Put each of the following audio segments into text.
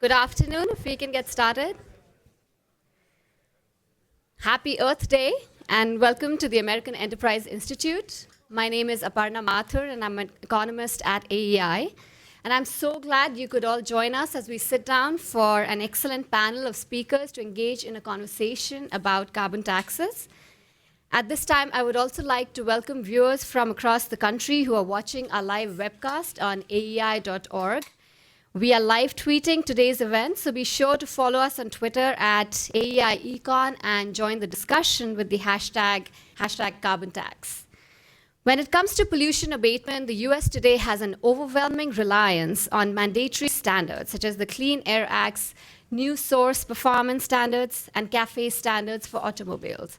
Good afternoon, if we can get started. Happy Earth Day, and welcome to the American Enterprise Institute. My name is Aparna Mathur, and I'm an economist at AEI. And I'm so glad you could all join us as we sit down for an excellent panel of speakers to engage in a conversation about carbon taxes. At this time, I would also like to welcome viewers from across the country who are watching our live webcast on aei.org. We are live tweeting today's event, so be sure to follow us on Twitter at AEIEcon and join the discussion with the hashtag carbon tax. When it comes to pollution abatement, the US today has an overwhelming reliance on mandatory standards, such as the Clean Air Act's new source performance standards and CAFE standards for automobiles.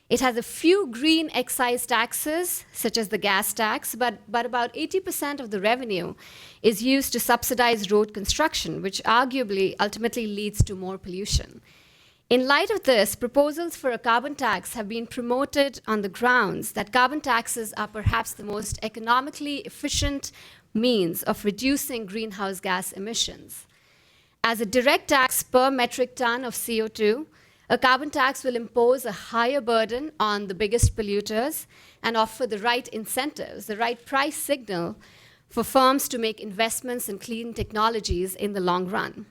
It has a few green excise taxes, such as the gas tax, but about 80% of the revenue is used to subsidize road construction, which arguably ultimately leads to more pollution. In light of this, proposals for a carbon tax have been promoted on the grounds that carbon taxes are perhaps the most economically efficient means of reducing greenhouse gas emissions. As a direct tax per metric ton of CO2, a carbon tax will impose a higher burden on the biggest polluters and offer the right incentives, the right price signal for firms to make investments in clean technologies in the long run.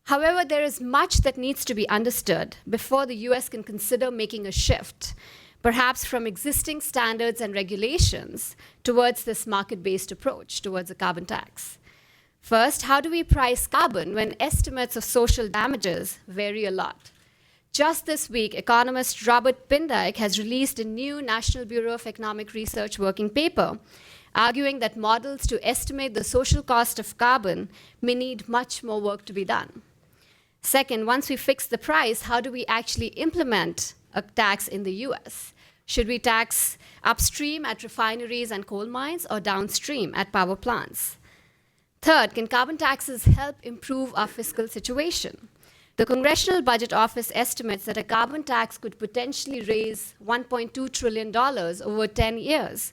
However, there is much that needs to be understood before the US can consider making a shift, perhaps from existing standards and regulations towards this market-based approach, towards a carbon tax. First, how do we price carbon when estimates of social damages vary a lot? Just this week, economist Robert Pindyck has released a new National Bureau of Economic Research working paper, arguing that models to estimate the social cost of carbon may need much more work to be done. Second, once we fix the price, how do we actually implement a tax in the US? Should we tax upstream at refineries and coal mines or downstream at power plants? Third, can carbon taxes help improve our fiscal situation? The Congressional Budget Office estimates that a carbon tax could potentially raise $1.2 trillion over 10 years.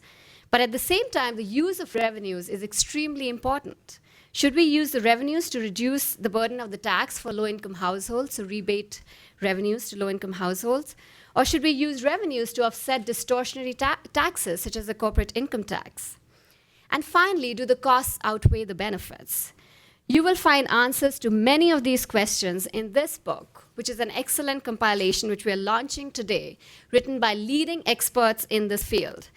But at the same time, the use of revenues is extremely important. Should we use the revenues to reduce the burden of the tax for low-income households, so rebate revenues to low-income households? Or should we use revenues to offset distortionary taxes, such as the corporate income tax? And finally, do the costs outweigh the benefits? You will find answers to many of these questions in this book, which is an excellent compilation which we are launching today, written by leading experts in this field.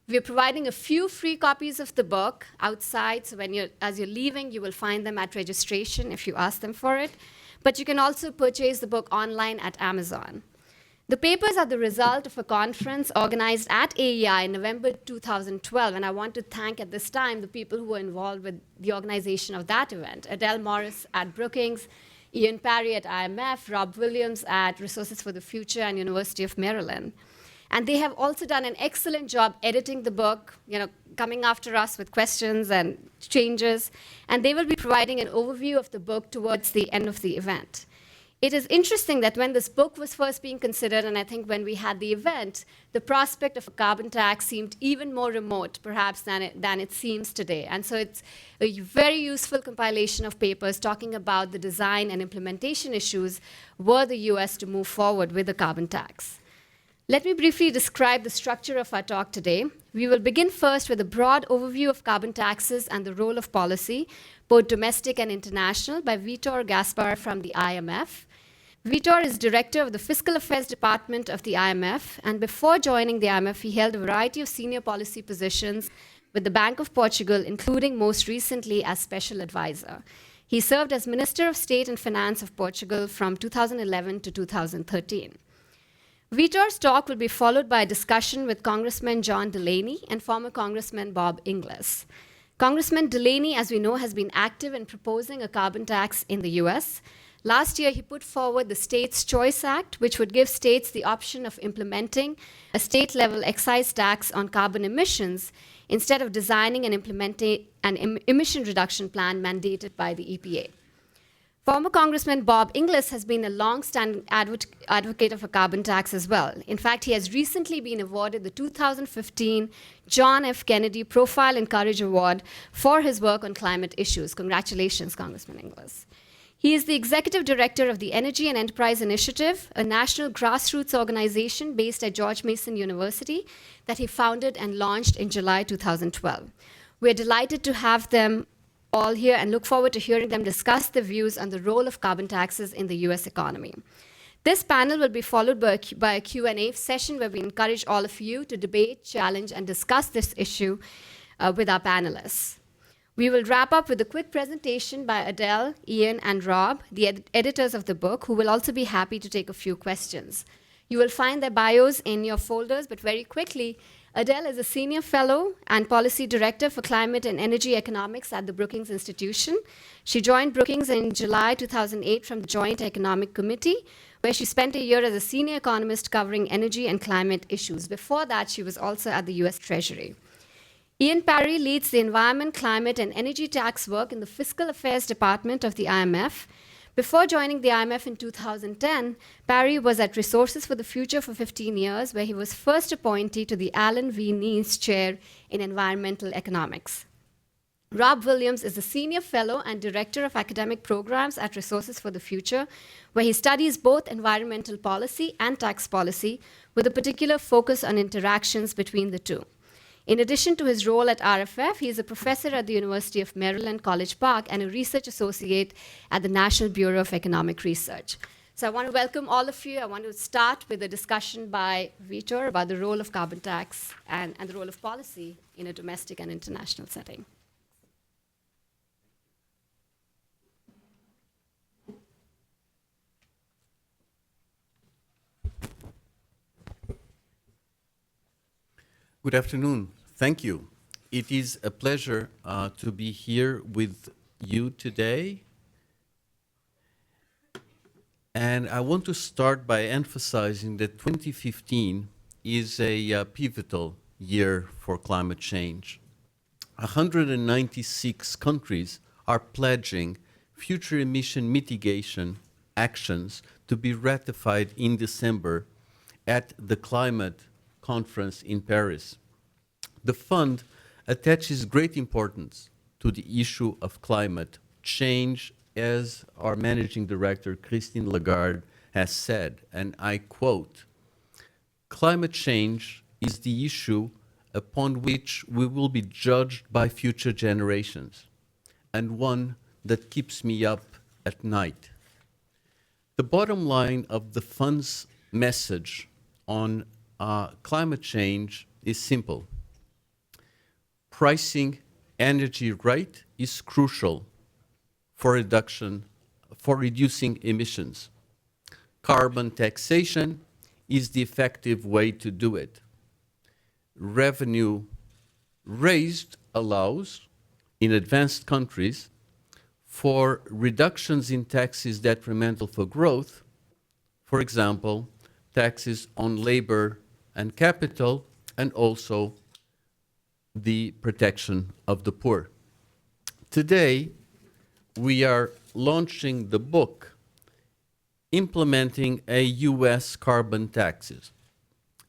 We're providing a few free copies of the book outside, so as you're leaving, you will find them at registration if you ask them for it. But you can also purchase the book online at Amazon. The papers are the result of a conference organized at AEI in November 2012, and I want to thank at this time the people who were involved with the organization of that event. Adele Morris at Brookings, Ian Parry at IMF, Rob Williams at Resources for the Future and University of Maryland. And they have also done an excellent job editing the book, coming after us with questions and changes, and they will be providing an overview of the book towards the end of the event. It is interesting that when this book was first being considered, and I think when we had the event, the prospect of a carbon tax seemed even more remote, perhaps, than it seems today. And so it's a very useful compilation of papers talking about the design and implementation issues were the US to move forward with a carbon tax. Let me briefly describe the structure of our talk today. We will begin first with a broad overview of carbon taxes and the role of policy, both domestic and international, by Vitor Gaspar from the IMF. Vitor is director of the Fiscal Affairs Department of the IMF, and before joining the IMF, he held a variety of senior policy positions with the Bank of Portugal, including most recently as special advisor. He served as Minister of State and Finance of Portugal from 2011 to 2013. Vitor's talk will be followed by a discussion with Congressman John Delaney and former Congressman Bob Inglis. Congressman Delaney, as we know, has been active in proposing a carbon tax in the US. Last year, he put forward the States' Choice Act, which would give states the option of implementing a state-level excise tax on carbon emissions instead of designing and implementing an emission reduction plan mandated by the EPA. Former Congressman Bob Inglis has been a long-standing advocate of a carbon tax as well. In fact, he has recently been awarded the 2015 John F. Kennedy Profile and Courage Award for his work on climate issues. Congratulations, Congressman Inglis. He is the executive director of the Energy and Enterprise Initiative, a national grassroots organization based at George Mason University that he founded and launched in July 2012. We're delighted to have them all here and look forward to hearing them discuss their views on the role of carbon taxes in the US economy. This panel will be followed by a Q&A session where we encourage all of you to debate, challenge, and discuss this issue with our panelists. We will wrap up with a quick presentation by Adele, Ian, and Rob, the editors of the book, who will also be happy to take a few questions. You will find their bios in your folders, but very quickly, Adele is a senior fellow and policy director for climate and energy economics at the Brookings Institution. She joined Brookings in July 2008 from the Joint Economic Committee, where she spent a year as a senior economist covering energy and climate issues. Before that, she was also at the US Treasury. Ian Parry leads the Environment, Climate, and Energy Tax work in the Fiscal Affairs Department of the IMF. Before joining the IMF in 2010, Parry was at Resources for the Future for 15 years, where he was first appointee to the Alan V. Nees Chair in Environmental Economics. Rob Williams is a senior fellow and director of academic programs at Resources for the Future, where he studies both environmental policy and tax policy, with a particular focus on interactions between the two. In addition to his role at RFF, he is a professor at the University of Maryland, College Park, and a research associate at the National Bureau of Economic Research. So I want to welcome all of you. I want to start with a discussion by Vitor about the role of carbon tax and the role of policy in a domestic and international setting. Good afternoon. Thank you. It is a pleasure to be here with you today. And I want to start by emphasizing that 2015 is a pivotal year for climate change. 196 countries are pledging future emission mitigation actions to be ratified in December at the climate conference in Paris. The fund attaches great importance to the issue of climate change, as our managing director, Christine Lagarde, has said, and I quote, "Climate change is the issue upon which we will be judged by future generations, and one that keeps me up at night." The bottom line of the fund's message on climate change is simple. Pricing energy right is crucial for reducing emissions. Carbon taxation is the effective way to do it. Revenue raised allows, in advanced countries, for reductions in taxes detrimental for growth, for example, taxes on labor and capital, and also the protection of the poor. Today, we are launching the book, Implementing a U.S. Carbon Taxes,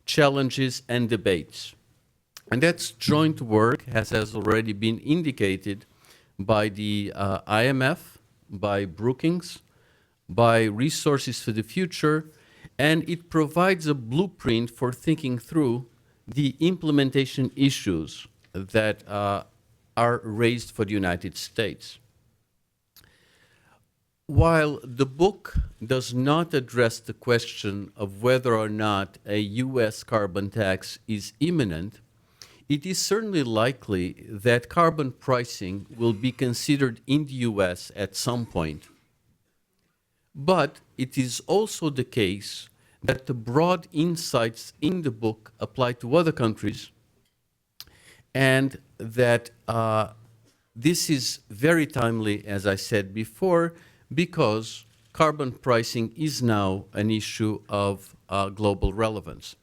Challenges and Debates. And that's joint work, as has already been indicated, by the IMF, by Brookings, by Resources for the Future, and it provides a blueprint for thinking through the implementation issues that are raised for the United States. While the book does not address the question of whether or not a U.S. carbon tax is imminent, it is certainly likely that carbon pricing will be considered in the U.S. at some point. But it is also the case that the broad insights in the book apply to other countries, and that this is very timely, as I said before, because carbon pricing is now an issue of global relevance.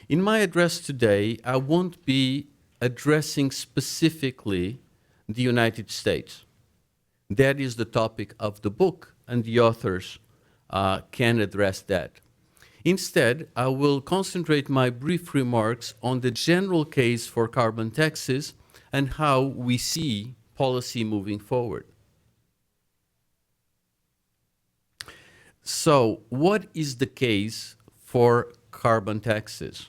In my address today, I won't be addressing specifically the United States. That is the topic of the book, and the authors can address that. Instead, I will concentrate my brief remarks on the general case for carbon taxes and how we see policy moving forward. So, what is the case for carbon taxes?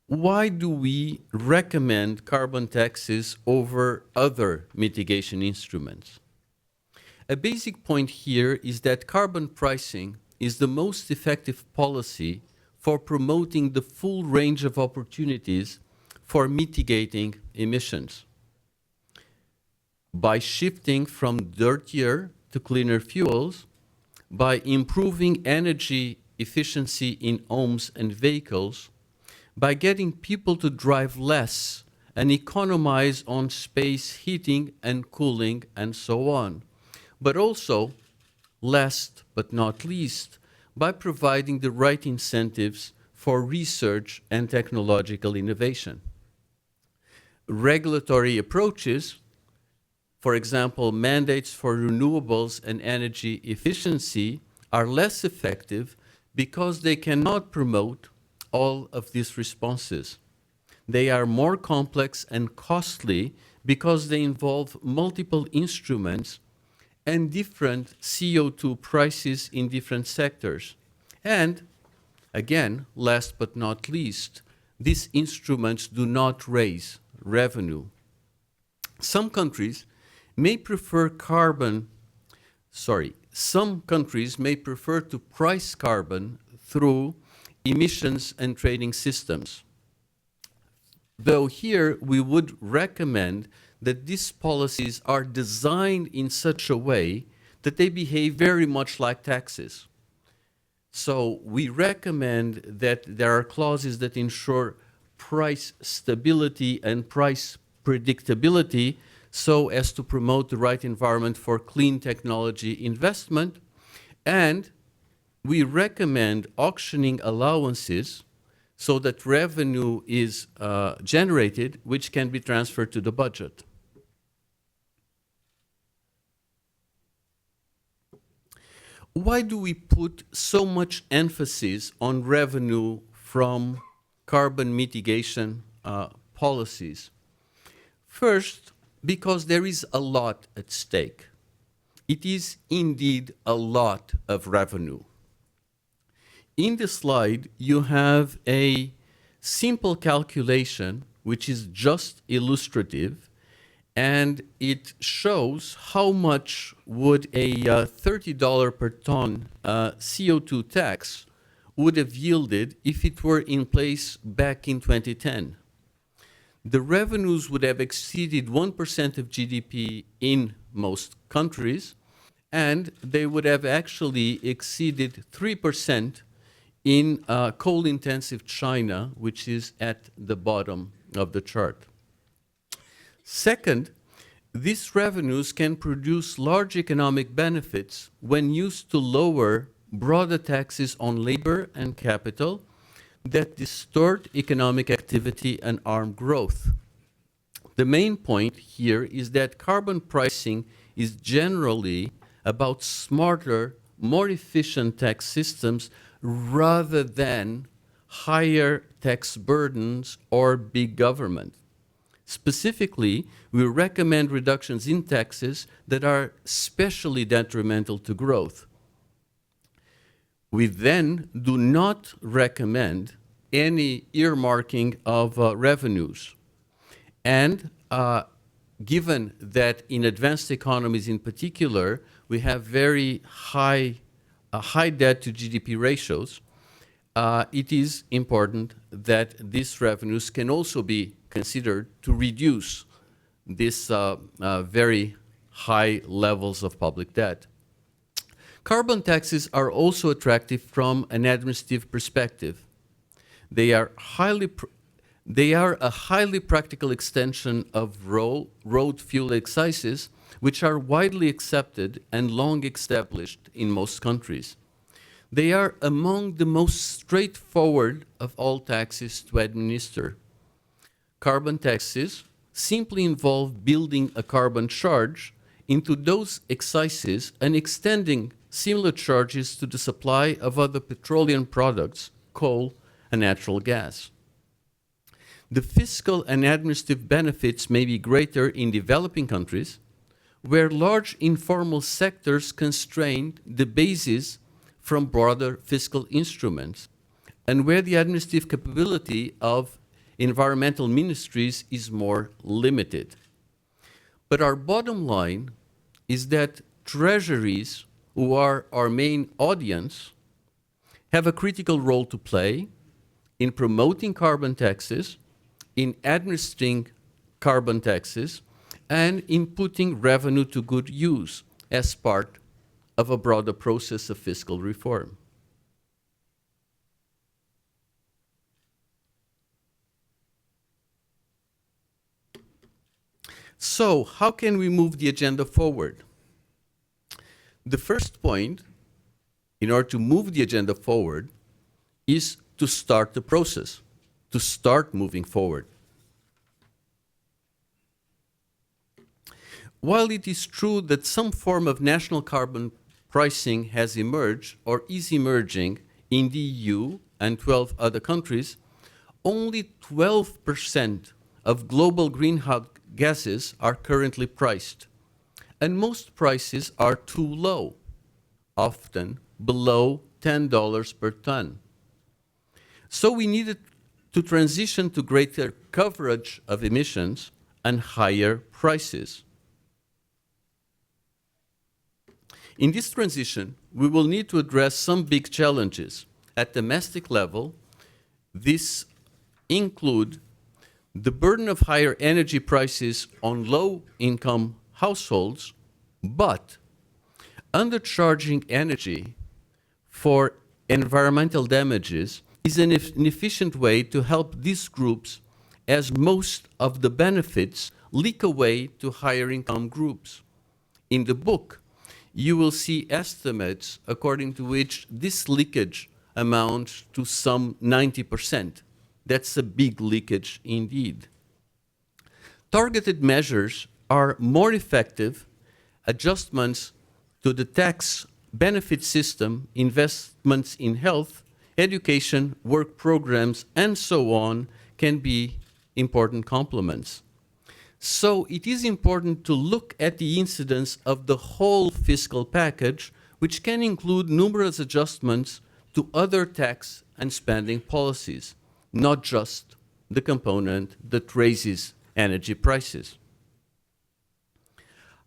Why do we recommend carbon taxes over other mitigation instruments? A basic point here is that carbon pricing is the most effective policy for promoting the full range of opportunities for mitigating emissions. By shifting from dirtier to cleaner fuels, by improving energy efficiency in homes and vehicles, by getting people to drive less and economize on space heating and cooling and so on. But also, last but not least, by providing the right incentives for research and technological innovation. Regulatory approaches, for example, mandates for renewables and energy efficiency, are less effective because they cannot promote all of these responses. They are more complex and costly because they involve multiple instruments and different CO2 prices in different sectors. And, again, last but not least, these instruments do not raise revenue. Some countries may prefer to price carbon through emissions and trading systems. Though here we would recommend that these policies are designed in such a way that they behave very much like taxes. So we recommend that there are clauses that ensure price stability and price predictability so as to promote the right environment for clean technology investment. And we recommend auctioning allowances so that revenue is generated, which can be transferred to the budget. Why do we put so much emphasis on revenue from carbon mitigation policies? First, because there is a lot at stake. It is indeed a lot of revenue. In the slide, you have a simple calculation, which is just illustrative, and it shows how much would a $30 per ton CO2 tax would have yielded if it were in place back in 2010. The revenues would have exceeded 1% of GDP in most countries, and they would have actually exceeded 3% in coal-intensive China, which is at the bottom of the chart. Second, these revenues can produce large economic benefits when used to lower broader taxes on labor and capital that distort economic activity and harm growth. The main point here is that carbon pricing is generally about smarter, more efficient tax systems rather than higher tax burdens or big government. Specifically, we recommend reductions in taxes that are especially detrimental to growth. We then do not recommend any earmarking of revenues. And given that in advanced economies in particular, we have very high debt to GDP ratios, it is important that these revenues can also be considered to reduce these very high levels of public debt. Carbon taxes are also attractive from an administrative perspective. They are a highly practical extension of road fuel excises, which are widely accepted and long established in most countries. They are among the most straightforward of all taxes to administer. Carbon taxes simply involve building a carbon charge into those excises and extending similar charges to the supply of other petroleum products, coal, and natural gas. The fiscal and administrative benefits may be greater in developing countries, where large informal sectors constrained the basis from broader fiscal instruments, and where the administrative capability of environmental ministries is more limited. But our bottom line is that treasuries, who are our main audience, have a critical role to play in promoting carbon taxes, in administering carbon taxes, and in putting revenue to good use as part of a broader process of fiscal reform. So, how can we move the agenda forward? The first point, in order to move the agenda forward, is to start the process, to start moving forward. While it is true that some form of national carbon pricing has emerged or is emerging in the EU and 12 other countries, only 12% of global greenhouse gases are currently priced, and most prices are too low, often below $10 per ton. So we needed to transition to greater coverage of emissions and higher prices. In this transition, we will need to address some big challenges. At domestic level, this include the burden of higher energy prices on low-income households, but undercharging energy for environmental damages is an inefficient way to help these groups, as most of the benefits leak away to higher income groups. In the book, you will see estimates according to which this leakage amounts to some 90%. That's a big leakage indeed. Targeted measures are more effective. Adjustments to the tax benefit system, investments in health, education, work programs, and so on can be important complements. So it is important to look at the incidence of the whole fiscal package, which can include numerous adjustments to other tax and spending policies, not just the component that raises energy prices.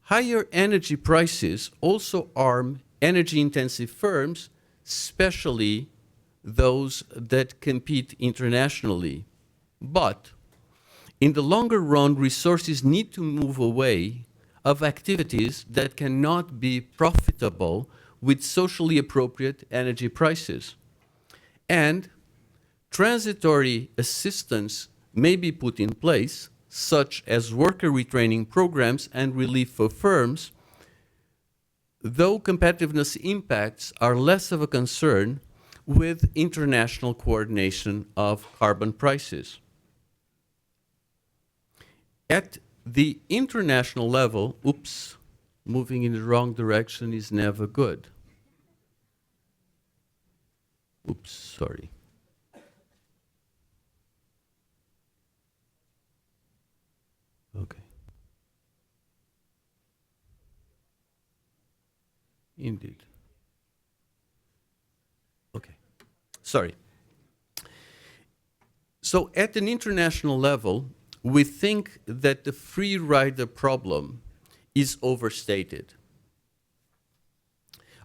Higher energy prices also harm energy-intensive firms, especially those that compete internationally. But in the longer run, resources need to move away of activities that cannot be profitable with socially appropriate energy prices. And transitory assistance may be put in place, such as worker retraining programs and relief for firms, though competitiveness impacts are less of a concern with international coordination of carbon prices. At the international level, moving in the wrong direction is never good. Sorry. Okay. Indeed. Okay. Sorry. So at an international level, we think that the free rider problem is overstated.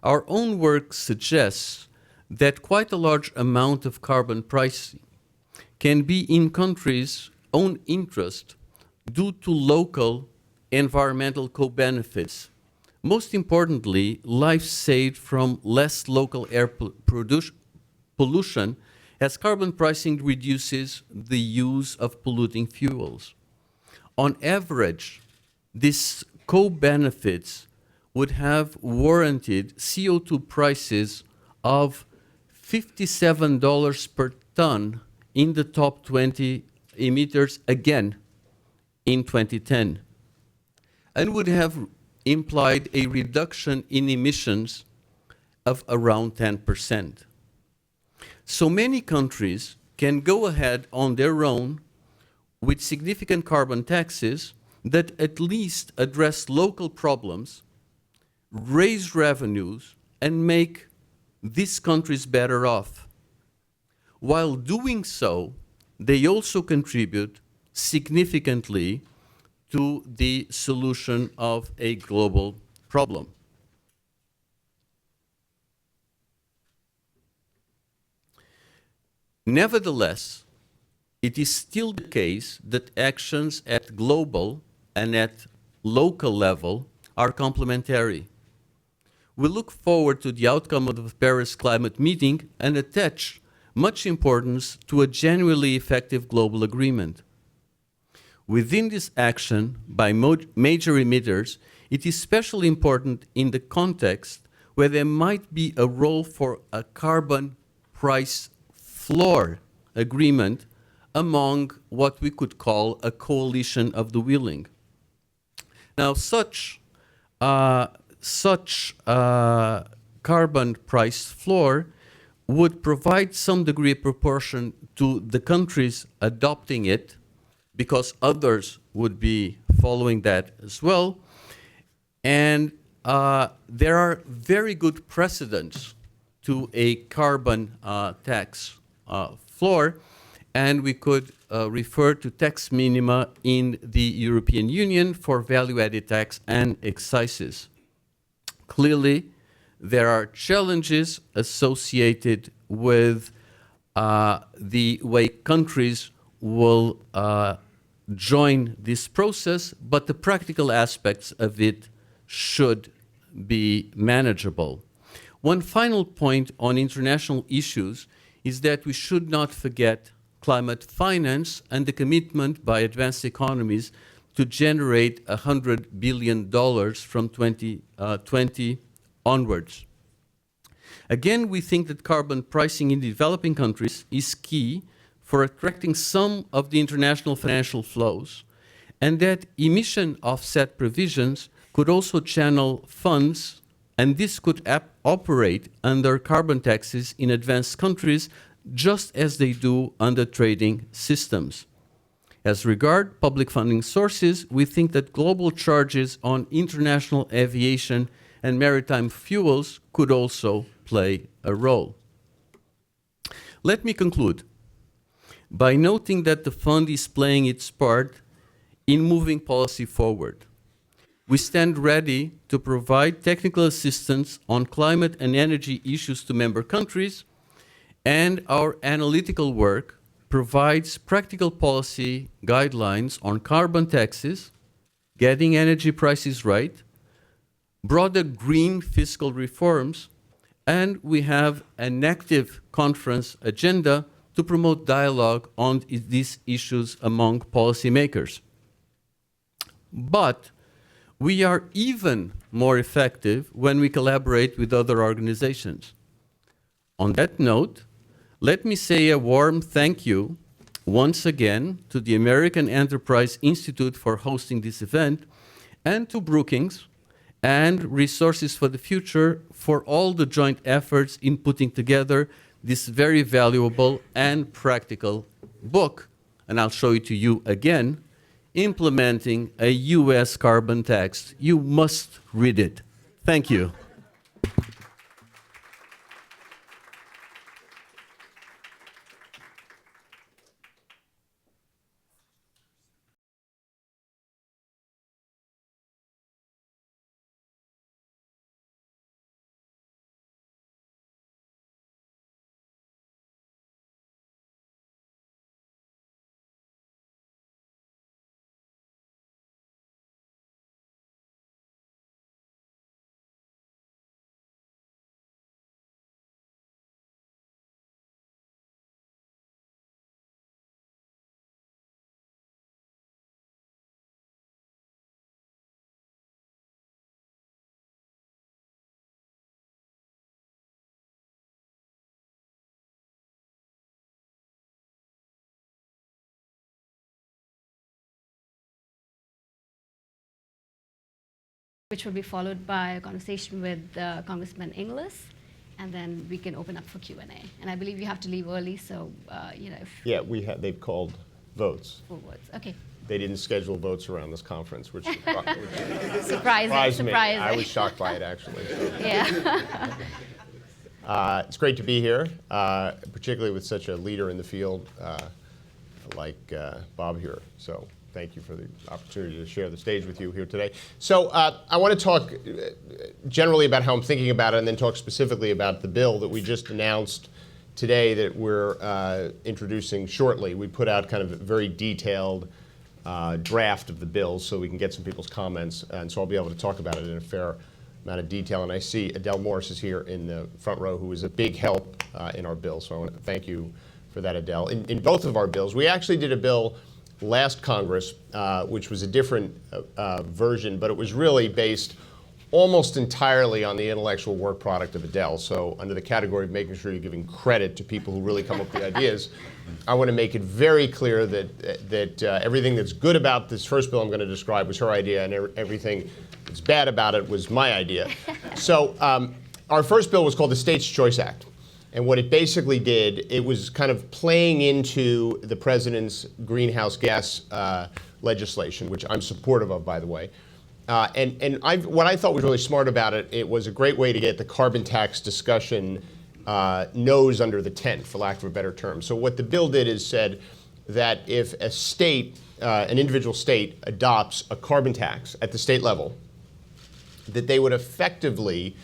Our own work suggests that quite a large amount of carbon pricing can be in countries' own interest due to local environmental co-benefits. Most importantly, life saved from less local air pollution, as carbon pricing reduces the use of polluting fuels. On average, these co-benefits would have warranted CO2 prices of $57 per ton in the top 20 emitters again in 2010, and would have implied a reduction in emissions of around 10%. So many countries can go ahead on their own with significant carbon taxes, that at least address local problems, raise revenues, and make these countries better off. While doing so, they also contribute significantly to the solution of a global problem. Nevertheless, it is still the case that actions at global and at local level are complementary. We look forward to the outcome of the Paris climate meeting and attach much importance to a genuinely effective global agreement. Within this action by major emitters, it is especially important in the context where there might be a role for a carbon price floor agreement among what we could call a coalition of the willing. Now, such carbon price floor would provide some degree of proportion to the countries adopting it, because others would be following that as well. And there are very good precedents to a carbon tax floor, and we could refer to tax minima in the European Union for value-added tax and excises. Clearly, there are challenges associated with the way countries will join this process, but the practical aspects of it should be manageable. One final point on international issues is that we should not forget climate finance and the commitment by advanced economies to generate $100 billion from 2020 onwards. Again, we think that carbon pricing in developing countries is key for attracting some of the international financial flows, and that emission offset provisions could also channel funds, and this could operate under carbon taxes in advanced countries just as they do under trading systems. As regard public funding sources, we think that global charges on international aviation and maritime fuels could also play a role. Let me conclude by noting that the fund is playing its part in moving policy forward. We stand ready to provide technical assistance on climate and energy issues to member countries, and our analytical work provides practical policy guidelines on carbon taxes, getting energy prices right, broader green fiscal reforms, and we have an active conference agenda to promote dialogue on these issues among policymakers. But we are even more effective when we collaborate with other organizations. On that note, let me say a warm thank you once again to the American Enterprise Institute for hosting this event, and to Brookings and Resources for the Future for all the joint efforts in putting together this very valuable and practical book. And I'll show it to you again, Implementing a U.S. Carbon Tax. You must read it. Thank you. Which will be followed by a conversation with Congressman Inglis, and then we can open up for Q&A. And I believe you have to leave early, so if Yeah, they've called votes. forwards. Okay, they didn't schedule votes around this conference, which Surprising. me. I was shocked by it, actually. So. Yeah. It's great to be here, particularly with such a leader in the field like Bob here. So thank you for the opportunity to share the stage with you here today. So I want to talk generally about how I'm thinking about it, and then talk specifically about the bill that we just announced today that we're introducing shortly. We put out kind of a very detailed draft of the bill so we can get some people's comments, and so I'll be able to talk about it in a fair amount of detail. And I see Adele Morris is here in the front row, who is a big help in our bill, so I want to thank you for that, Adele. In both of our bills, we actually did a bill last Congress, which was a different version, but it was really based almost entirely on the intellectual work product of Adele. So under the category of making sure you're giving credit to people who really come up with the ideas, I want to make it very clear that everything that's good about this first bill I'm going to describe was her idea, and everything that's bad about it was my idea. So our first bill was called the States Choice Act. And what it basically did, it was kind of playing into the president's greenhouse gas legislation, which I'm supportive of, by the way. What I thought was really smart about it, it was a great way to get the carbon tax discussion nose under the tent, for lack of a better term. So what the bill did is said that if a state, an individual state, adopts a carbon tax at the state level, that they would effectively,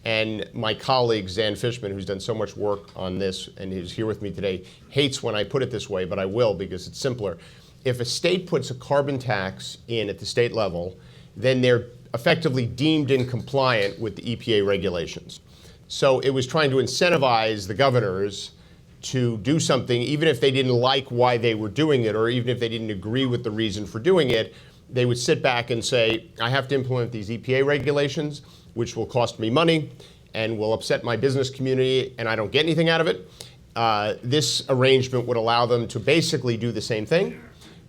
and my colleague Zan Fishman, who's done so much work on this and is here with me today, hates when I put it this way, but I will because it's simpler. If a state puts a carbon tax in at the state level, then they're effectively deemed incompliant with the EPA regulations. So it was trying to incentivize the governors to do something, even if they didn't like why they were doing it, or even if they didn't agree with the reason for doing it. They would sit back and say, I have to implement these EPA regulations, which will cost me money and will upset my business community, and I don't get anything out of it. This arrangement would allow them to basically do the same thing,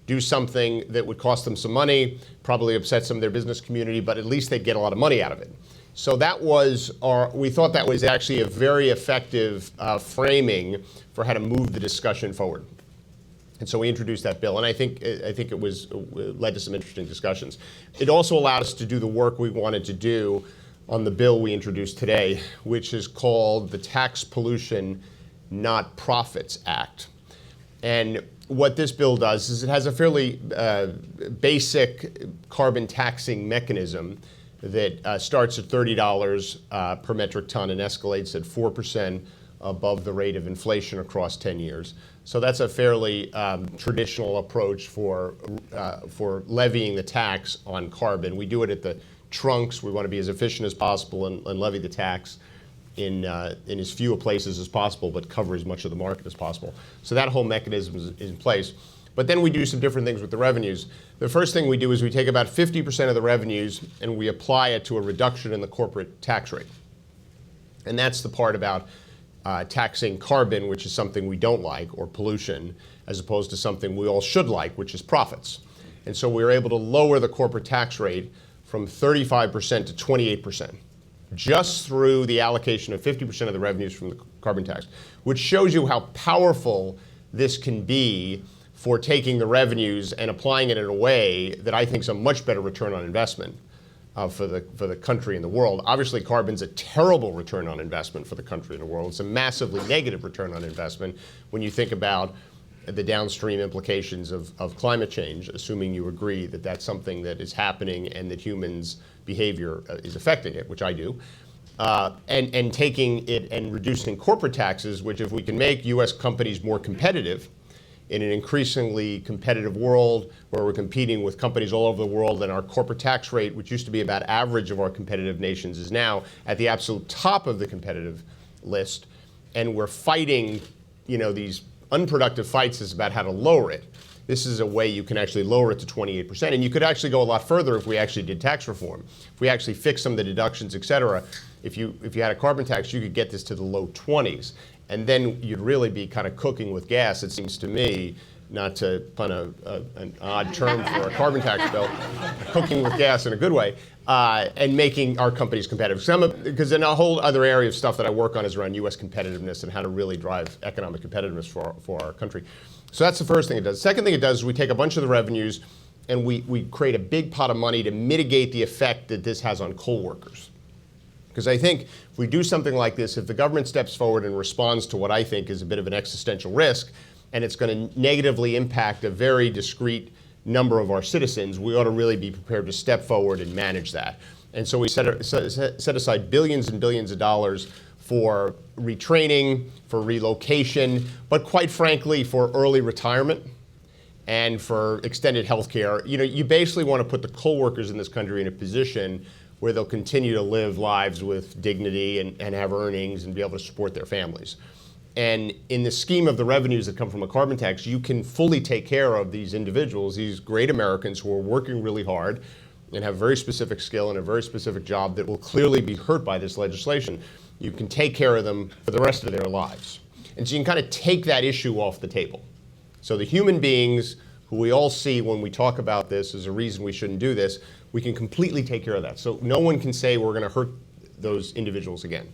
do something that would cost them some money, probably upset some of their business community, but at least they'd get a lot of money out of it. So that was we thought that was actually a very effective framing for how to move the discussion forward. And so we introduced that bill, and I think it led to some interesting discussions. It also allowed us to do the work we wanted to do on the bill we introduced today, which is called the Tax Pollution Not Profits Act. And what this bill does is it has a fairly basic carbon taxing mechanism that starts at $30 per metric ton and escalates at 4% above the rate of inflation across 10 years. So that's a fairly traditional approach for levying the tax on carbon. We do it at the trunks. We want to be as efficient as possible and levy the tax in as few places as possible, but cover as much of the market as possible. So that whole mechanism is in place. But then we do some different things with the revenues. The first thing we do is we take about 50% of the revenues and we apply it to a reduction in the corporate tax rate. And that's the part about taxing carbon, which is something we don't like, or pollution, as opposed to something we all should like, which is profits. And so we were able to lower the corporate tax rate from 35% to 28%, just through the allocation of 50% of the revenues from the carbon tax, which shows you how powerful this can be for taking the revenues and applying it in a way that I think is a much better return on investment for the country and the world. Obviously, carbon's a terrible return on investment for the country and the world. It's a massively negative return on investment when you think about the downstream implications of climate change, assuming you agree that that's something that is happening and that humans' behavior is affecting it, which I do. And taking it and reducing corporate taxes, which if we can make U.S. companies more competitive in an increasingly competitive world where we're competing with companies all over the world, and our corporate tax rate, which used to be about average of our competitive nations, is now at the absolute top of the competitive list. And we're fighting, these unproductive fights is about how to lower it. This is a way you can actually lower it to 28%. And you could actually go a lot further if we actually did tax reform. If we actually fixed some of the deductions, et cetera, if you had a carbon tax, you could get this to the low 20s. And then you'd really be kind of cooking with gas, it seems to me, not to pun an odd term for a carbon tax bill, cooking with gas in a good way, and making our companies competitive. Because then a whole other area of stuff that I work on is around U.S. competitiveness and how to really drive economic competitiveness for our country. So that's the first thing it does. The second thing it does is we take a bunch of the revenues and we create a big pot of money to mitigate the effect that this has on coal workers. Because I think if we do something like this, if the government steps forward and responds to what I think is a bit of an existential risk, and it's going to negatively impact a very discrete number of our citizens, we ought to really be prepared to step forward and manage that. And so we set aside billions and billions of dollars for retraining, for relocation, but quite frankly, for early retirement and for extended health care. You know, you basically want to put the coal workers in this country in a position where they'll continue to live lives with dignity and have earnings and be able to support their families. And in the scheme of the revenues that come from a carbon tax, you can fully take care of these individuals, these great Americans who are working really hard and have very specific skill and a very specific job that will clearly be hurt by this legislation. You can take care of them for the rest of their lives. And so you can kind of take that issue off the table. So the human beings who we all see when we talk about this as a reason we shouldn't do this, we can completely take care of that. So no one can say we're going to hurt those individuals again.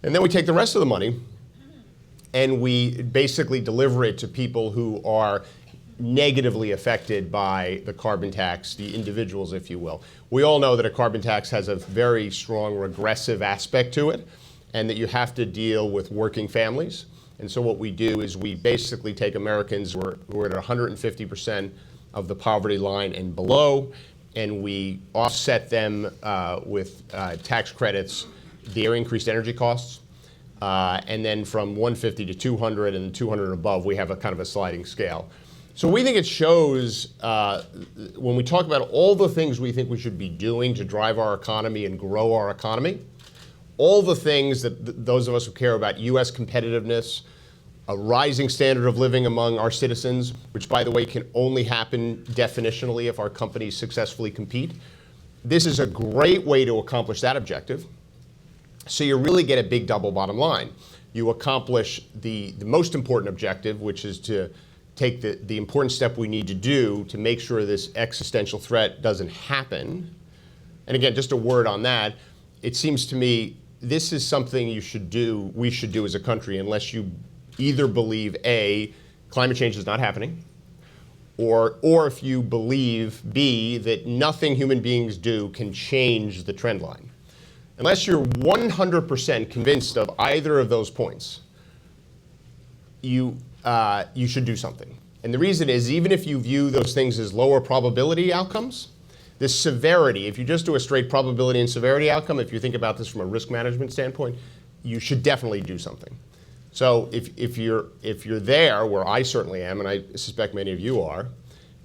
And then we take the rest of the money and we basically deliver it to people who are negatively affected by the carbon tax, the individuals, if you will. We all know that a carbon tax has a very strong regressive aspect to it, and that you have to deal with working families. And so what we do is we basically take Americans who are at 150% of the poverty line and below, and we offset them with tax credits, their increased energy costs. And then from 150 to 200 and 200 above, we have a kind of a sliding scale. So we think it shows, when we talk about all the things we think we should be doing to drive our economy and grow our economy, all the things that those of us who care about U.S. competitiveness, a rising standard of living among our citizens, which, by the way, can only happen definitionally if our companies successfully compete. This is a great way to accomplish that objective. So you really get a big double bottom line. You accomplish the most important objective, which is to take the important step we need to do to make sure this existential threat doesn't happen. And again, just a word on that, it seems to me this is something we should do as a country, unless you either believe A, climate change is not happening, or if you believe B, that nothing human beings do can change the trend line. Unless you're 100% convinced of either of those points, you should do something. And the reason is, even if you view those things as lower probability outcomes, the severity, if you just do a straight probability and severity outcome, if you think about this from a risk management standpoint, you should definitely do something. So if you're there, where I certainly am, and I suspect many of you are,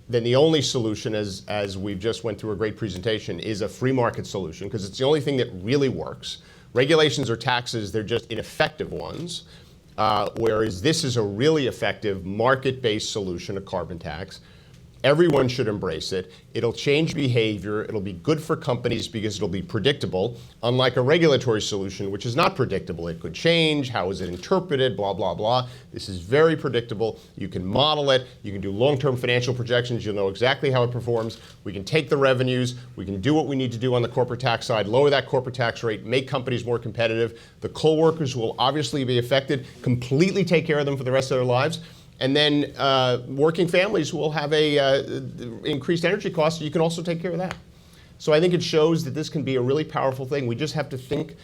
then the only solution, as we've just went through a great presentation, is a free market solution, because it's the only thing that really works. Regulations or taxes, they're just ineffective ones, whereas this is a really effective market-based solution, a carbon tax. Everyone should embrace it. It'll change behavior. It'll be good for companies because it'll be predictable, unlike a regulatory solution, which is not predictable. It could change. How is it interpreted? Blah, blah, blah. This is very predictable. You can model it. You can do long-term financial projections. You'll know exactly how it performs. We can take the revenues. We can do what we need to do on the corporate tax side, lower that corporate tax rate, make companies more competitive. The coal workers will obviously be affected, completely take care of them for the rest of their lives. And then working families will have increased energy costs. You can also take care of that. So I think it shows that this can be a really powerful thing. We just have to think,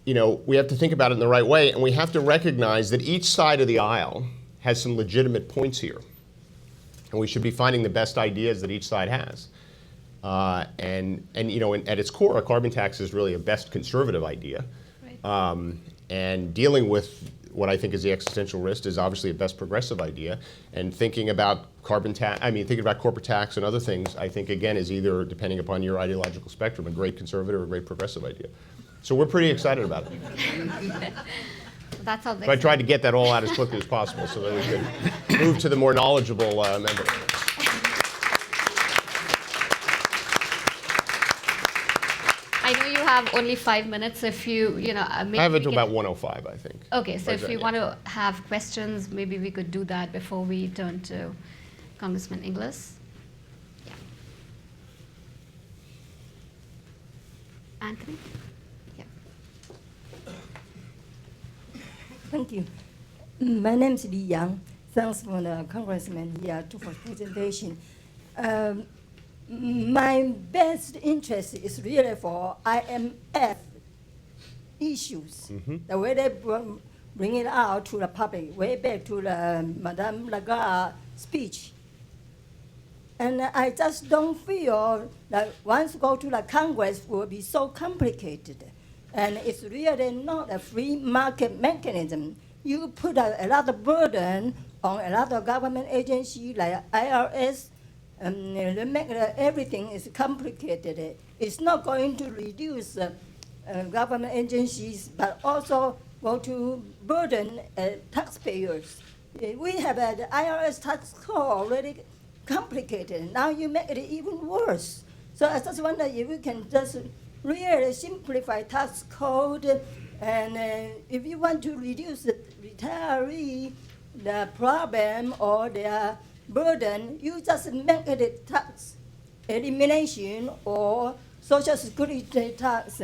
we have to think about it in the right way, and we have to recognize that each side of the aisle has some legitimate points here. And we should be finding the best ideas that each side has. And at its core, a carbon tax is really a best conservative idea. Right. And dealing with what I think is the existential risk is obviously a best progressive idea. And thinking about thinking about corporate tax and other things, I think, again, is either, depending upon your ideological spectrum, a great conservative or a great progressive idea. So we're pretty excited about it. That's how so I tried to get that all out as quickly as possible so that we could move to the more knowledgeable member. I know you have only 5 minutes. If maybe I have it to about 1:05, I think. Okay, so if you want to have questions, maybe we could do that before we turn to Congressman Inglis. Yeah. Anthony? Yeah. Thank you. My name is Li Yang. Thanks for the congressman here for presentation. My best interest is really for IMF issues. The way they bring it out to the public, way back to the Madame Lagarde speech. And I just don't feel that once go to the Congress will be so complicated. And it's really not a free market mechanism. You put a lot of burden on a lot of government agencies like IRS, they make everything is complicated. It's not going to reduce government agencies, but also go to burden taxpayers. We have the IRS tax code already complicated. Now you make it even worse. So I just wonder if we can just really simplify tax code, and if you want to reduce the retiree, the problem or their burden, you just make it tax elimination or social security tax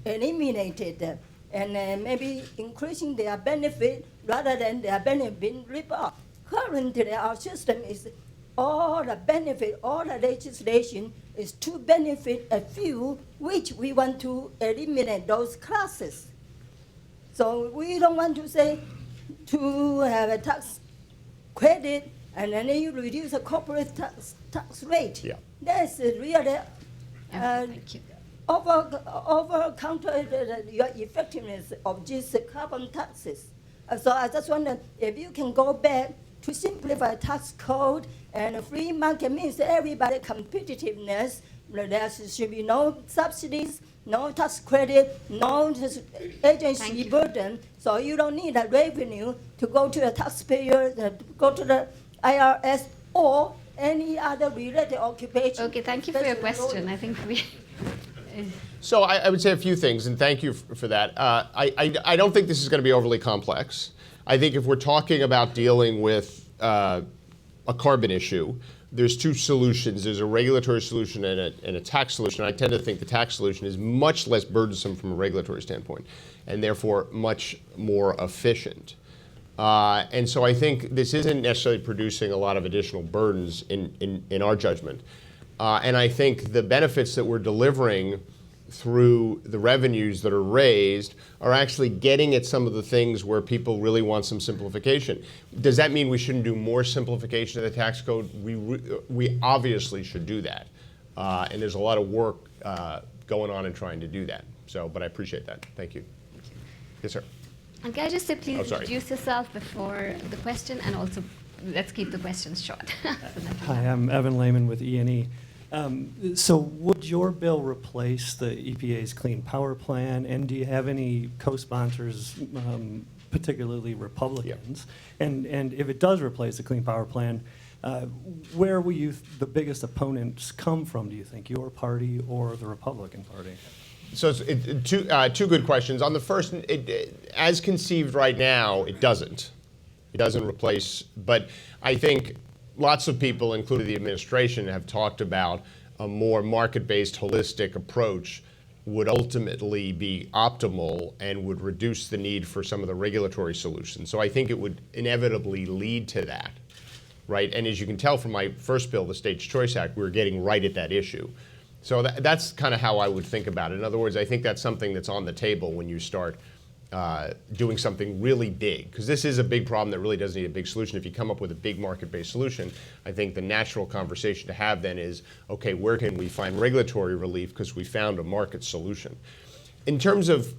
eliminated, and maybe increasing their benefit rather than their benefit being ripped off. Currently, our system is all the benefit, all the legislation is to benefit a few, which we want to eliminate those classes. So we don't want to say to have a tax credit and then you reduce the corporate tax rate. Yeah. That's really Thank you. over counter your effectiveness of these carbon taxes. So I just wonder if you can go back to simplify tax code, and a free market means everybody competitiveness. There should be no subsidies, no tax credit, no agency burden. So you don't need a revenue to go to the taxpayer, go to the IRS or any other related occupation. Okay, thank you for your question. I think we. So I would say a few things, and thank you for that. I don't think this is going to be overly complex. I think if we're talking about dealing with a carbon issue, there's two solutions. There's a regulatory solution and a tax solution. I tend to think the tax solution is much less burdensome from a regulatory standpoint, and therefore much more efficient. And so I think this isn't necessarily producing a lot of additional burdens in our judgment. And I think the benefits that we're delivering through the revenues that are raised are actually getting at some of the things where people really want some simplification. Does that mean we shouldn't do more simplification of the tax code? We obviously should do that. And there's a lot of work going on in trying to do that. So, but I appreciate that. Thank you. Yes, sir. And can I just say, please sorry. introduce yourself before the question, and also let's keep the questions short. Hi, I'm Evan Lehman with E&E. So would your bill replace the EPA's Clean Power Plan, and do you have any co-sponsors, particularly Republicans? Yeah. And if it does replace the Clean Power Plan, where will the biggest opponents come from, do you think, your party or the Republican Party? So it's two good questions. On the first, as conceived right now, it doesn't. It doesn't replace, but I think lots of people, including the administration, have talked about a more market-based, holistic approach would ultimately be optimal and would reduce the need for some of the regulatory solutions. So I think it would inevitably lead to that, right? And as you can tell from my first bill, the States Choice Act, we're getting right at that issue. So that's kind of how I would think about it. In other words, I think that's something that's on the table when you start doing something really big, because this is a big problem that really does need a big solution. If you come up with a big market-based solution, I think the natural conversation to have then is, okay, where can we find regulatory relief because we found a market solution? In terms of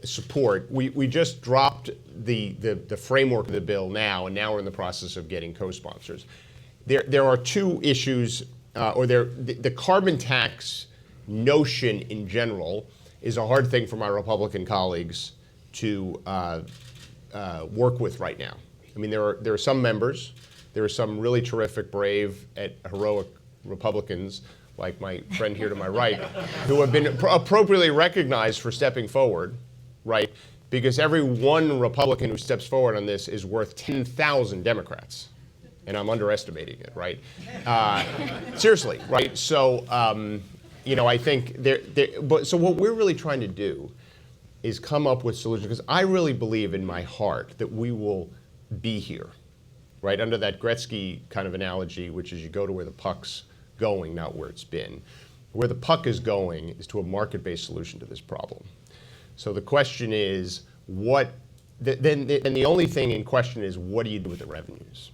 support, we just dropped the framework of the bill now, and now we're in the process of getting co-sponsors. There are two issues, the carbon tax notion in general is a hard thing for my Republican colleagues to work with right now. I mean, there are some members, there are some really terrific, brave, heroic Republicans, like my friend here to my right, who have been appropriately recognized for stepping forward, right? Because every one Republican who steps forward on this is worth 10,000 Democrats. And I'm underestimating it, right? Seriously, right? So, I think so what we're really trying to do is come up with solutions, because I really believe in my heart that we will be here. right? Under that Gretzky kind of analogy, which is you go to where the puck's going, not where it's been. Where the puck is going is to a market-based solution to this problem. So the question is, the only thing in question is, what do you do with the revenues?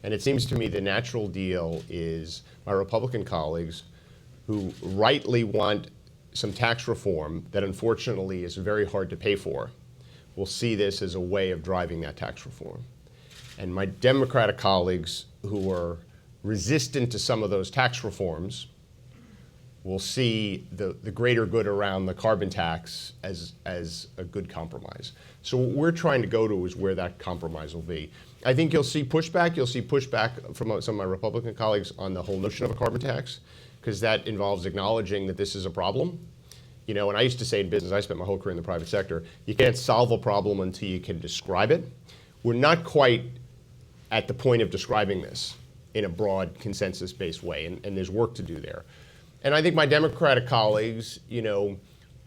And it seems to me the natural deal is my Republican colleagues who rightly want some tax reform that unfortunately is very hard to pay for will see this as a way of driving that tax reform. And my Democratic colleagues who are resistant to some of those tax reforms will see the greater good around the carbon tax as a good compromise. So what we're trying to go to is where that compromise will be. I think you'll see pushback. You'll see pushback from some of my Republican colleagues on the whole notion of a carbon tax, because that involves acknowledging that this is a problem. You know, and I used to say in business, I spent my whole career in the private sector, you can't solve a problem until you can describe it. We're not quite at the point of describing this in a broad consensus-based way, and there's work to do there. And I think my Democratic colleagues, you know,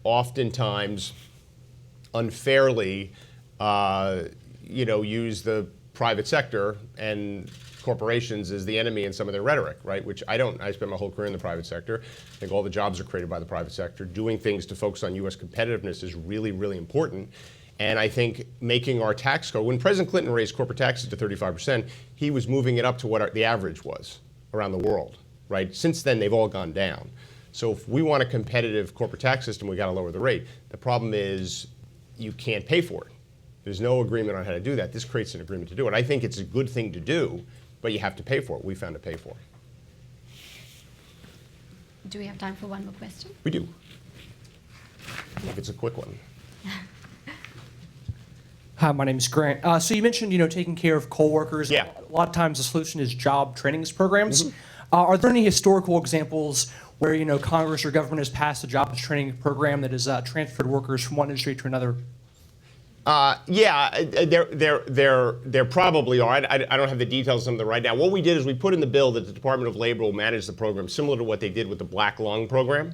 oftentimes unfairly, you know, use the private sector and corporations as the enemy in some of their rhetoric, right? Which I don't. I spent my whole career in the private sector. I think all the jobs are created by the private sector. Doing things to focus on U.S. competitiveness is really, really important. And I think making our tax code, when President Clinton raised corporate taxes to 35%, he was moving it up to what the average was around the world, right? Since then, they've all gone down. So if we want a competitive corporate tax system, we got to lower the rate. The problem is you can't pay for it. There's no agreement on how to do that. This creates an agreement to do it. I think it's a good thing to do, but you have to pay for it. We found to pay for it. Do we have time for one more question? We do. If it's a quick one. Hi, my name is Grant. So you mentioned, you know, taking care of coal workers. Yeah. A lot of times the solution is job trainings programs. Are there any historical examples where, you know, Congress or government has passed a jobs training program that has transferred workers from one industry to another? Yeah, there probably are. I don't have the details of some of them right now. What we did is we put in the bill that the Department of Labor will manage the program similar to what they did with the Black Lung program.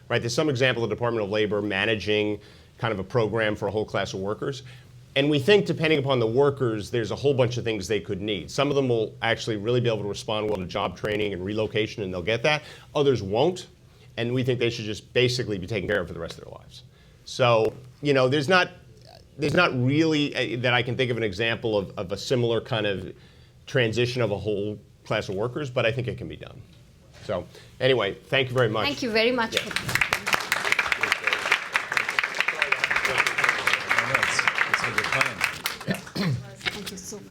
Right? There's some example of the Department of Labor managing kind of a program for a whole class of workers. And we think, depending upon the workers, there's a whole bunch of things they could need. Some of them will actually really be able to respond well to job training and relocation, and they'll get that. Others won't, and we think they should just basically be taken care of for the rest of their lives. So, you know, there's not really that I can think of an example of a similar kind of transition of a whole class of workers, but I think it can be done. So, anyway, thank you very much. Thank you very much. Yeah. Thank you so much.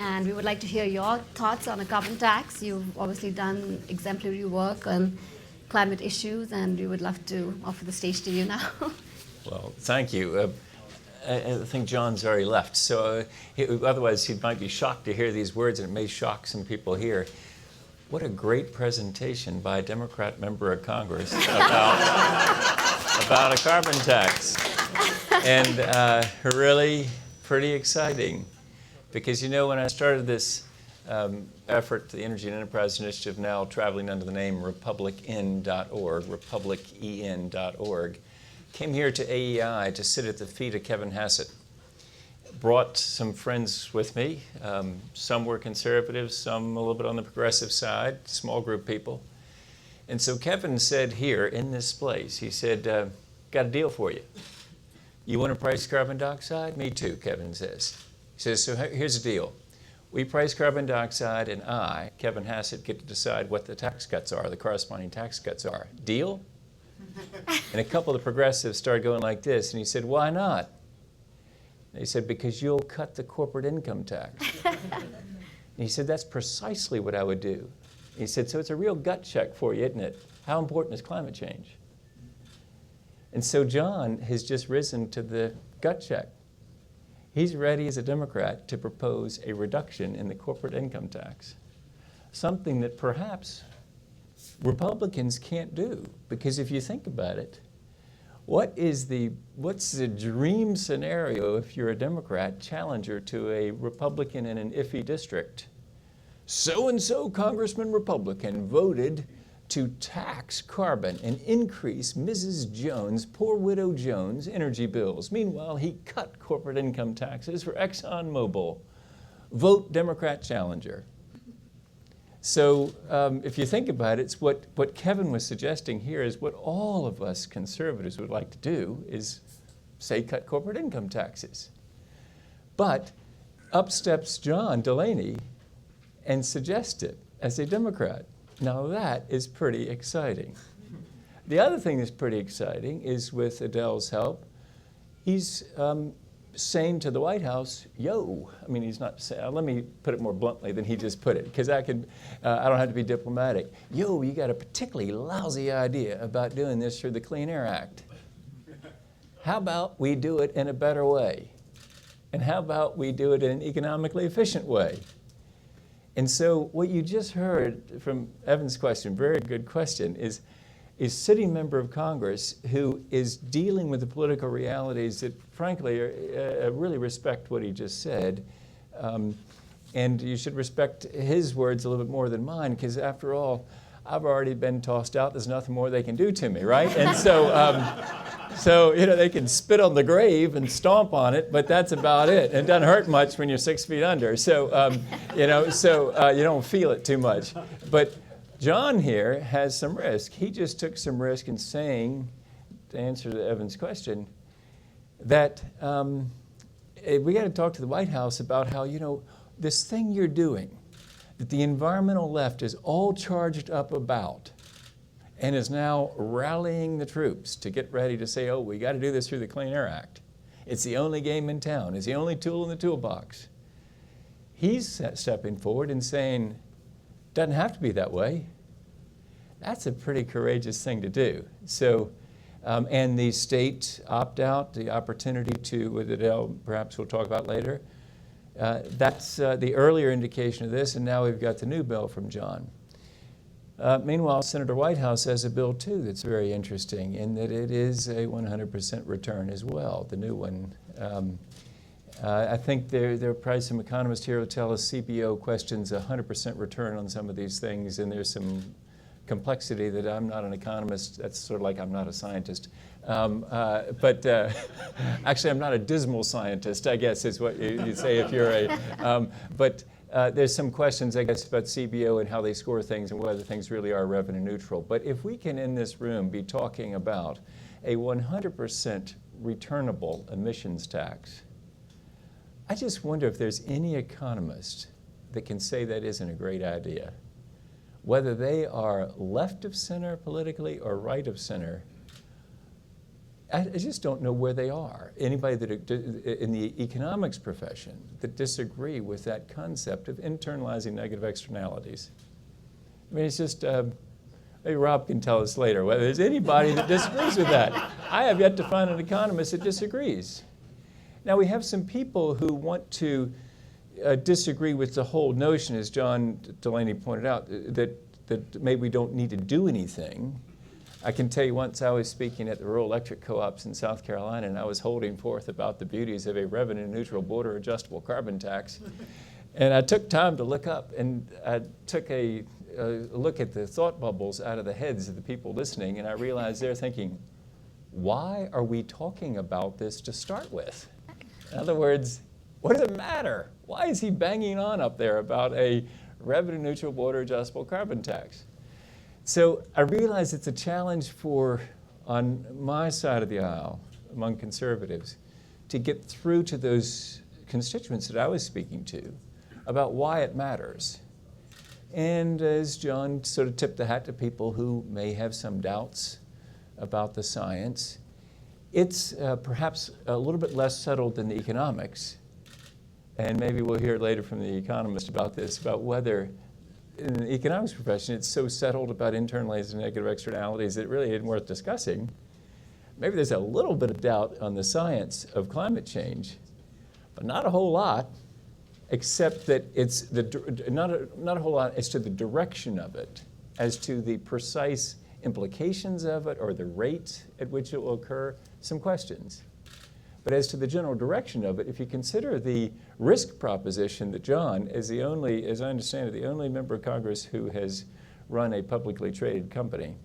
And we would like to hear your thoughts on a carbon tax. You've obviously done exemplary work on climate issues, and we would love to offer the stage to you now. Well, thank you. I think John's already left, so otherwise he might be shocked to hear these words, and it may shock some people here. What a great presentation by a Democrat member of Congress about a carbon tax. And really pretty exciting. Because, you know, when I started this effort, the Energy and Enterprise Initiative, now traveling under the name republicen.org, came here to AEI to sit at the feet of Kevin Hassett. Brought some friends with me. Some were conservatives, some a little bit on the progressive side, small group people. And so Kevin said here in this place, he said, got a deal for you. You want to price carbon dioxide? Me too, Kevin says. He says, so here's the deal. We price carbon dioxide, and I, Kevin Hassett, get to decide what the tax cuts are, the corresponding tax cuts are. Deal? And a couple of the progressives started going like this, and he said, why not? And he said, because you'll cut the corporate income tax. And he said, that's precisely what I would do. He said, so it's a real gut check for you, isn't it? How important is climate change? And so John has just risen to the gut check. He's ready as a Democrat to propose a reduction in the corporate income tax, something that perhaps Republicans can't do. Because if you think about it, what's the dream scenario if you're a Democrat challenger to a Republican in an iffy district? So-and-so Congressman Republican voted to tax carbon and increase Mrs. Jones, poor widow Jones, energy bills. Meanwhile, he cut corporate income taxes for ExxonMobil. Vote Democrat challenger. So if you think about it, it's what Kevin was suggesting here is what all of us conservatives would like to do is, say, cut corporate income taxes. But up steps John Delaney and suggests it as a Democrat. Now that is pretty exciting. The other thing that's pretty exciting is with Adele's help, he's saying to the White House, yo, I mean, he's not saying, let me put it more bluntly than he just put it, because I don't have to be diplomatic. Yo, you got a particularly lousy idea about doing this through the Clean Air Act. How about we do it in a better way? And how about we do it in an economically efficient way? And so what you just heard from Evan's question, very good question, is sitting member of Congress who is dealing with the political realities that, frankly, really respect what he just said. And you should respect his words a little bit more than mine, because after all, I've already been tossed out. There's nothing more they can do to me, right? And so, they can spit on the grave and stomp on it, but that's about it. It doesn't hurt much when you're 6 feet under. So, you don't feel it too much. But John here has some risk. He just took some risk in saying, to answer Evan's question, that we got to talk to the White House about how, this thing you're doing, that the environmental left is all charged up about, and is now rallying the troops to get ready to say, oh, we got to do this through the Clean Air Act. It's the only game in town. It's the only tool in the toolbox. He's stepping forward and saying, doesn't have to be that way. That's a pretty courageous thing to do. So, and the state opt-out, the opportunity to, with Adele, perhaps we'll talk about later, that's the earlier indication of this, and now we've got the new bill from John. Meanwhile, Senator Whitehouse has a bill, too, that's very interesting in that it is a 100% return as well, the new one. I think there are probably some economists here who tell us CBO questions 100% return on some of these things, and there's some complexity that I'm not an economist. That's sort of like I'm not a scientist. But actually, I'm not a dismal scientist, I guess is what you'd say if you're a... But there's some questions, I guess, about CBO and how they score things and whether things really are revenue neutral. But if we can, in this room, be talking about a 100% returnable emissions tax, I just wonder if there's any economist that can say that isn't a great idea. Whether they are left of center politically or right of center, I just don't know where they are. Anybody that in the economics profession that disagree with that concept of internalizing negative externalities. I mean, it's just, maybe Rob can tell us later whether there's anybody that disagrees with that. I have yet to find an economist that disagrees. Now, we have some people who want to disagree with the whole notion, as John Delaney pointed out, that maybe we don't need to do anything. I can tell you once I was speaking at the rural electric co-ops in South Carolina, and I was holding forth about the beauties of a revenue-neutral border-adjustable carbon tax. And I took time to look up, and I took a look at the thought bubbles out of the heads of the people listening, and I realized they're thinking, why are we talking about this to start with? In other words, what does it matter? Why is he banging on up there about a revenue-neutral border-adjustable carbon tax? So I realize it's a challenge on my side of the aisle, among conservatives, to get through to those constituents that I was speaking to about why it matters. And as John sort of tipped the hat to people who may have some doubts about the science, it's perhaps a little bit less settled than the economics. And maybe we'll hear later from the economist about this, about whether in the economics profession it's so settled about internalizing negative externalities that it really isn't worth discussing. Maybe there's a little bit of doubt on the science of climate change, but not a whole lot, except that it's not a whole lot as to the direction of it, as to the precise implications of it or the rate at which it will occur, some questions. But as to the general direction of it, if you consider the risk proposition that John is the only, as I understand it, the only member of Congress who has run a publicly traded company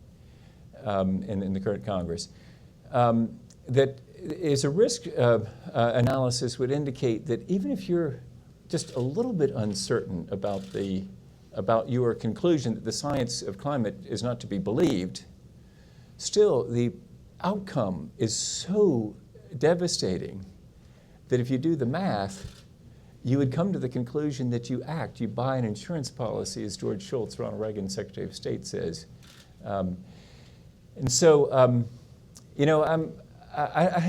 in the current Congress, that is a risk analysis would indicate that even if you're just a little bit uncertain about your conclusion that the science of climate is not to be believed, still the outcome is so devastating that if you do the math, you would come to the conclusion that you buy an insurance policy, as George Shultz, Ronald Reagan Secretary of State, says. And so, you know,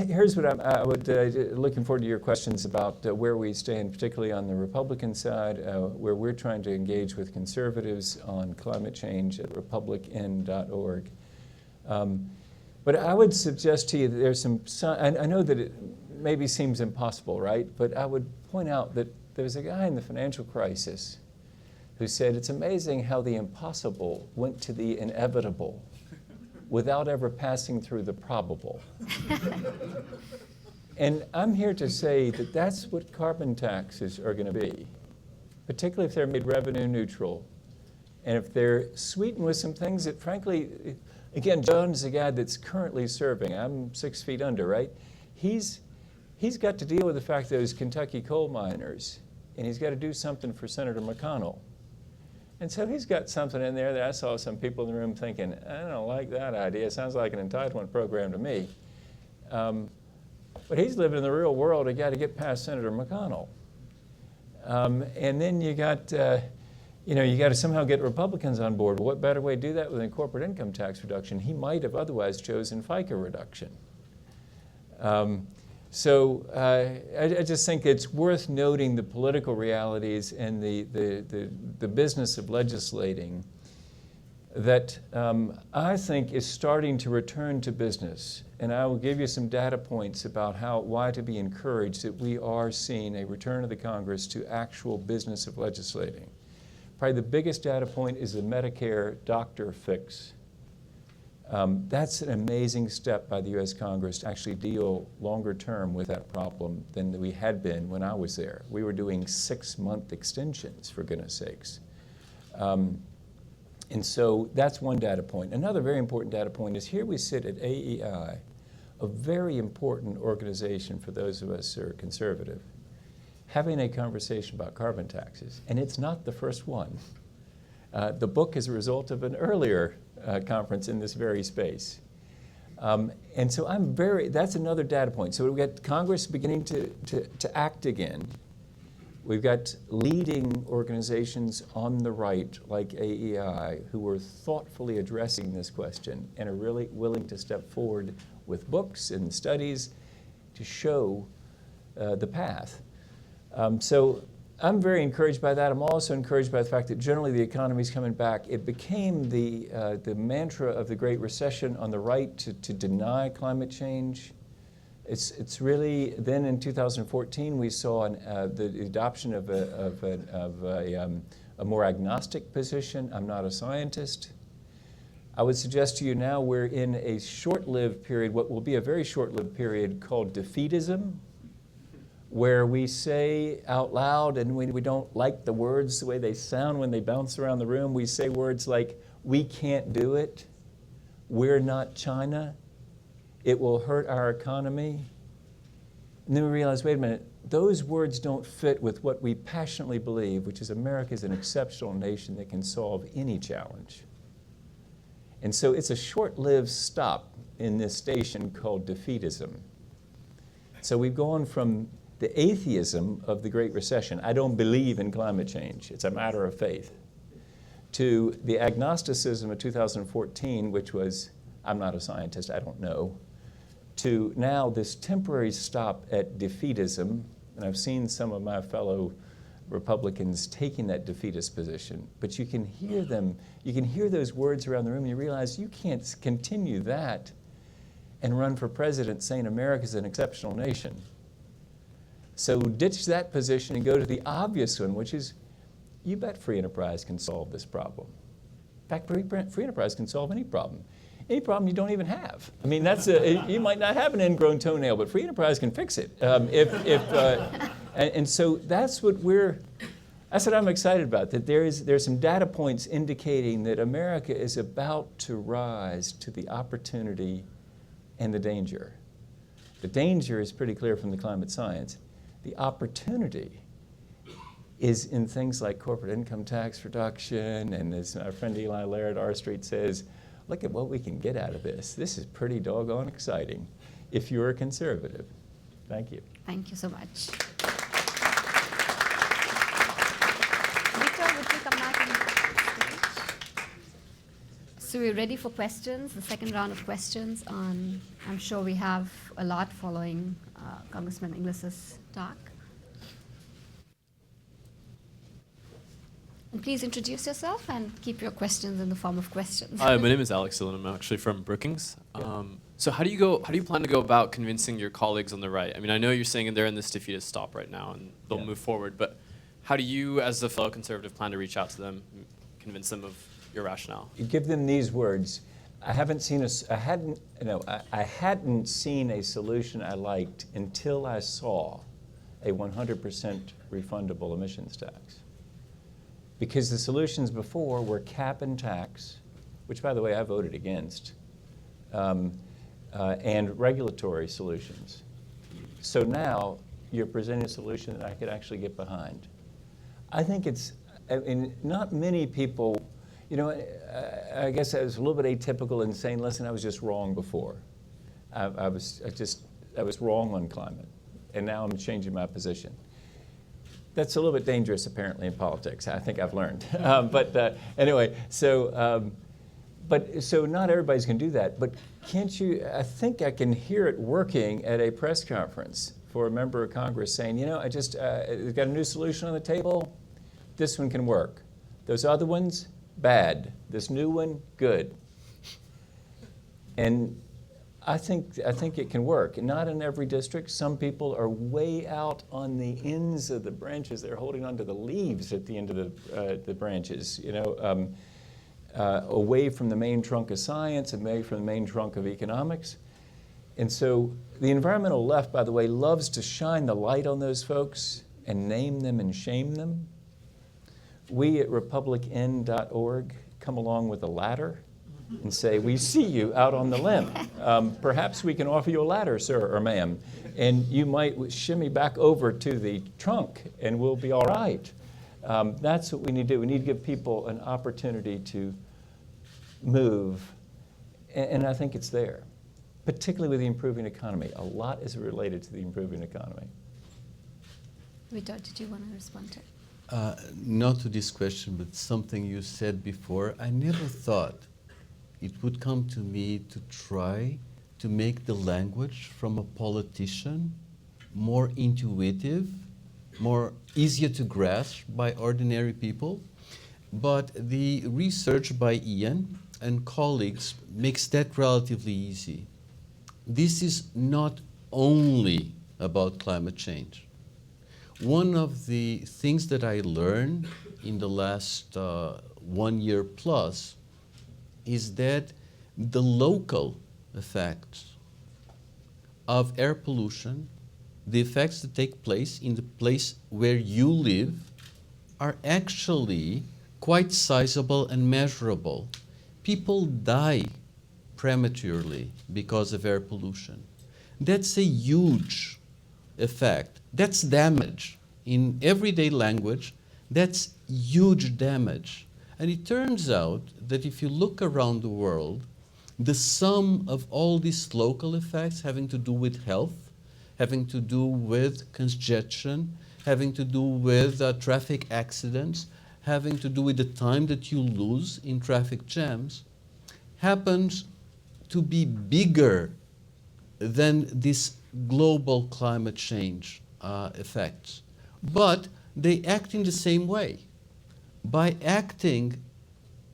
here's what I would looking forward to your questions about where we stand, particularly on the Republican side, where we're trying to engage with conservatives on climate change at republican.org. But I would suggest to you that there's some, I know that it maybe seems impossible, right? But I would point out that there was a guy in the financial crisis who said, it's amazing how the impossible went to the inevitable without ever passing through the probable. And I'm here to say that that's what carbon taxes are going to be, particularly if they're made revenue neutral. And if they're sweetened with some things that, frankly, again, John's the guy that's currently serving. I'm 6 feet under, right? He's got to deal with the fact that those Kentucky coal miners, and he's got to do something for Senator McConnell. And so he's got something in there that I saw some people in the room thinking, I don't like that idea. It sounds like an entitlement program to me. But he's living in the real world. He got to get past Senator McConnell. And then you got, you got to somehow get Republicans on board. What better way to do that than a corporate income tax reduction? He might have otherwise chosen FICA reduction. So I just think it's worth noting the political realities and the business of legislating that I think is starting to return to business. And I will give you some data points about why to be encouraged that we are seeing a return of the Congress to actual business of legislating. Probably the biggest data point is the Medicare doctor fix. That's an amazing step by the U.S. Congress to actually deal longer term with that problem than we had been when I was there. We were doing 6-month extensions, for goodness sakes. And so that's one data point. Another very important data point is here we sit at AEI, a very important organization for those of us who are conservative, having a conversation about carbon taxes. And it's not the first one. The book is a result of an earlier conference in this very space. And so that's another data point. So we've got Congress beginning to act again. We've got leading organizations on the right, like AEI, who are thoughtfully addressing this question and are really willing to step forward with books and studies to show the path. So I'm very encouraged by that. I'm also encouraged by the fact that generally the economy is coming back. It became the mantra of the Great Recession on the right to deny climate change. It's really, then in 2014 we saw the adoption of a more agnostic position. I'm not a scientist. I would suggest to you now we're in a short-lived period, what will be a very short-lived period called defeatism, where we say out loud, and we don't like the words the way they sound when they bounce around the room, we say words like, we can't do it, we're not China, it will hurt our economy. And then we realize, wait a minute, those words don't fit with what we passionately believe, which is America is an exceptional nation that can solve any challenge. And so it's a short-lived stop in this station called defeatism. So we've gone from the atheism of the Great Recession, I don't believe in climate change, it's a matter of faith, to the agnosticism of 2014, which was, I'm not a scientist, I don't know, to now this temporary stop at defeatism, and I've seen some of my fellow Republicans taking that defeatist position, but you can hear them, you can hear those words around the room, and you realize you can't continue that and run for president saying America's an exceptional nation. So ditch that position and go to the obvious one, which is, you bet free enterprise can solve this problem. In fact, free enterprise can solve any problem. any problem you don't even have. I mean, you might not have an ingrown toenail, but free enterprise can fix it. And so that's what I'm excited about, that there's some data points indicating that America is about to rise to the opportunity and the danger. The danger is pretty clear from the climate science. The opportunity is in things like corporate income tax reduction, and as our friend Eli Laird, R Street says, look at what we can get out of this. This is pretty doggone exciting if you're a conservative. Thank you. Thank you so much. Victor, would you come back on stage? So we're ready for questions, the second round of questions on, I'm sure we have a lot following Congressman Inglis's talk. And please introduce yourself and keep your questions in the form of questions. Hi, my name is Alex Dillon. I'm actually from Brookings. So how do you plan to go about convincing your colleagues on the right? I mean, I know you're saying they're in this defeatist stop right now and they'll move forward, but how do you, as a fellow conservative, plan to reach out to them, convince them of your rationale? You give them these words. I hadn't seen a solution I liked until I saw a 100% refundable emissions tax. Because the solutions before were cap and tax, which, by the way, I voted against, and regulatory solutions. So now you're presenting a solution that I could actually get behind. I think not many people, I guess I was a little bit atypical in saying, listen, I was just wrong before. I was wrong on climate, and now I'm changing my position. That's a little bit dangerous, apparently, in politics. I think I've learned. Anyway, so not everybody's going to do that. But can't you? I think I can hear it working at a press conference for a member of Congress saying, I just got a new solution on the table. This one can work. Those other ones, bad. This new one, good. And I think it can work. Not in every district. Some people are way out on the ends of the branches. They're holding onto the leaves at the end of the branches, away from the main trunk of science and away from the main trunk of economics. And so the environmental left, by the way, loves to shine the light on those folks and name them and shame them. We at republicn.org come along with a ladder and say, we see you out on the limb. Perhaps we can offer you a ladder, sir or ma'am, and you might shimmy back over to the trunk and we'll be all right. That's what we need to do. We need to give people an opportunity to move, and I think it's there, particularly with the improving economy. A lot is related to the improving economy. Victor, did you want to respond to it? Not to this question, but something you said before. I never thought it would come to me to try to make the language from a politician more intuitive, more easier to grasp by ordinary people. But the research by Ian and colleagues makes that relatively easy. This is not only about climate change. One of the things that I learned in the last 1 year plus is that the local effects of air pollution, the effects that take place in the place where you live, are actually quite sizable and measurable. People die prematurely because of air pollution. That's a huge effect. That's damage. In everyday language, that's huge damage. And it turns out that if you look around the world, the sum of all these local effects having to do with health, having to do with congestion, having to do with traffic accidents, having to do with the time that you lose in traffic jams, happens to be bigger than this global climate change effects. But they act in the same way. By acting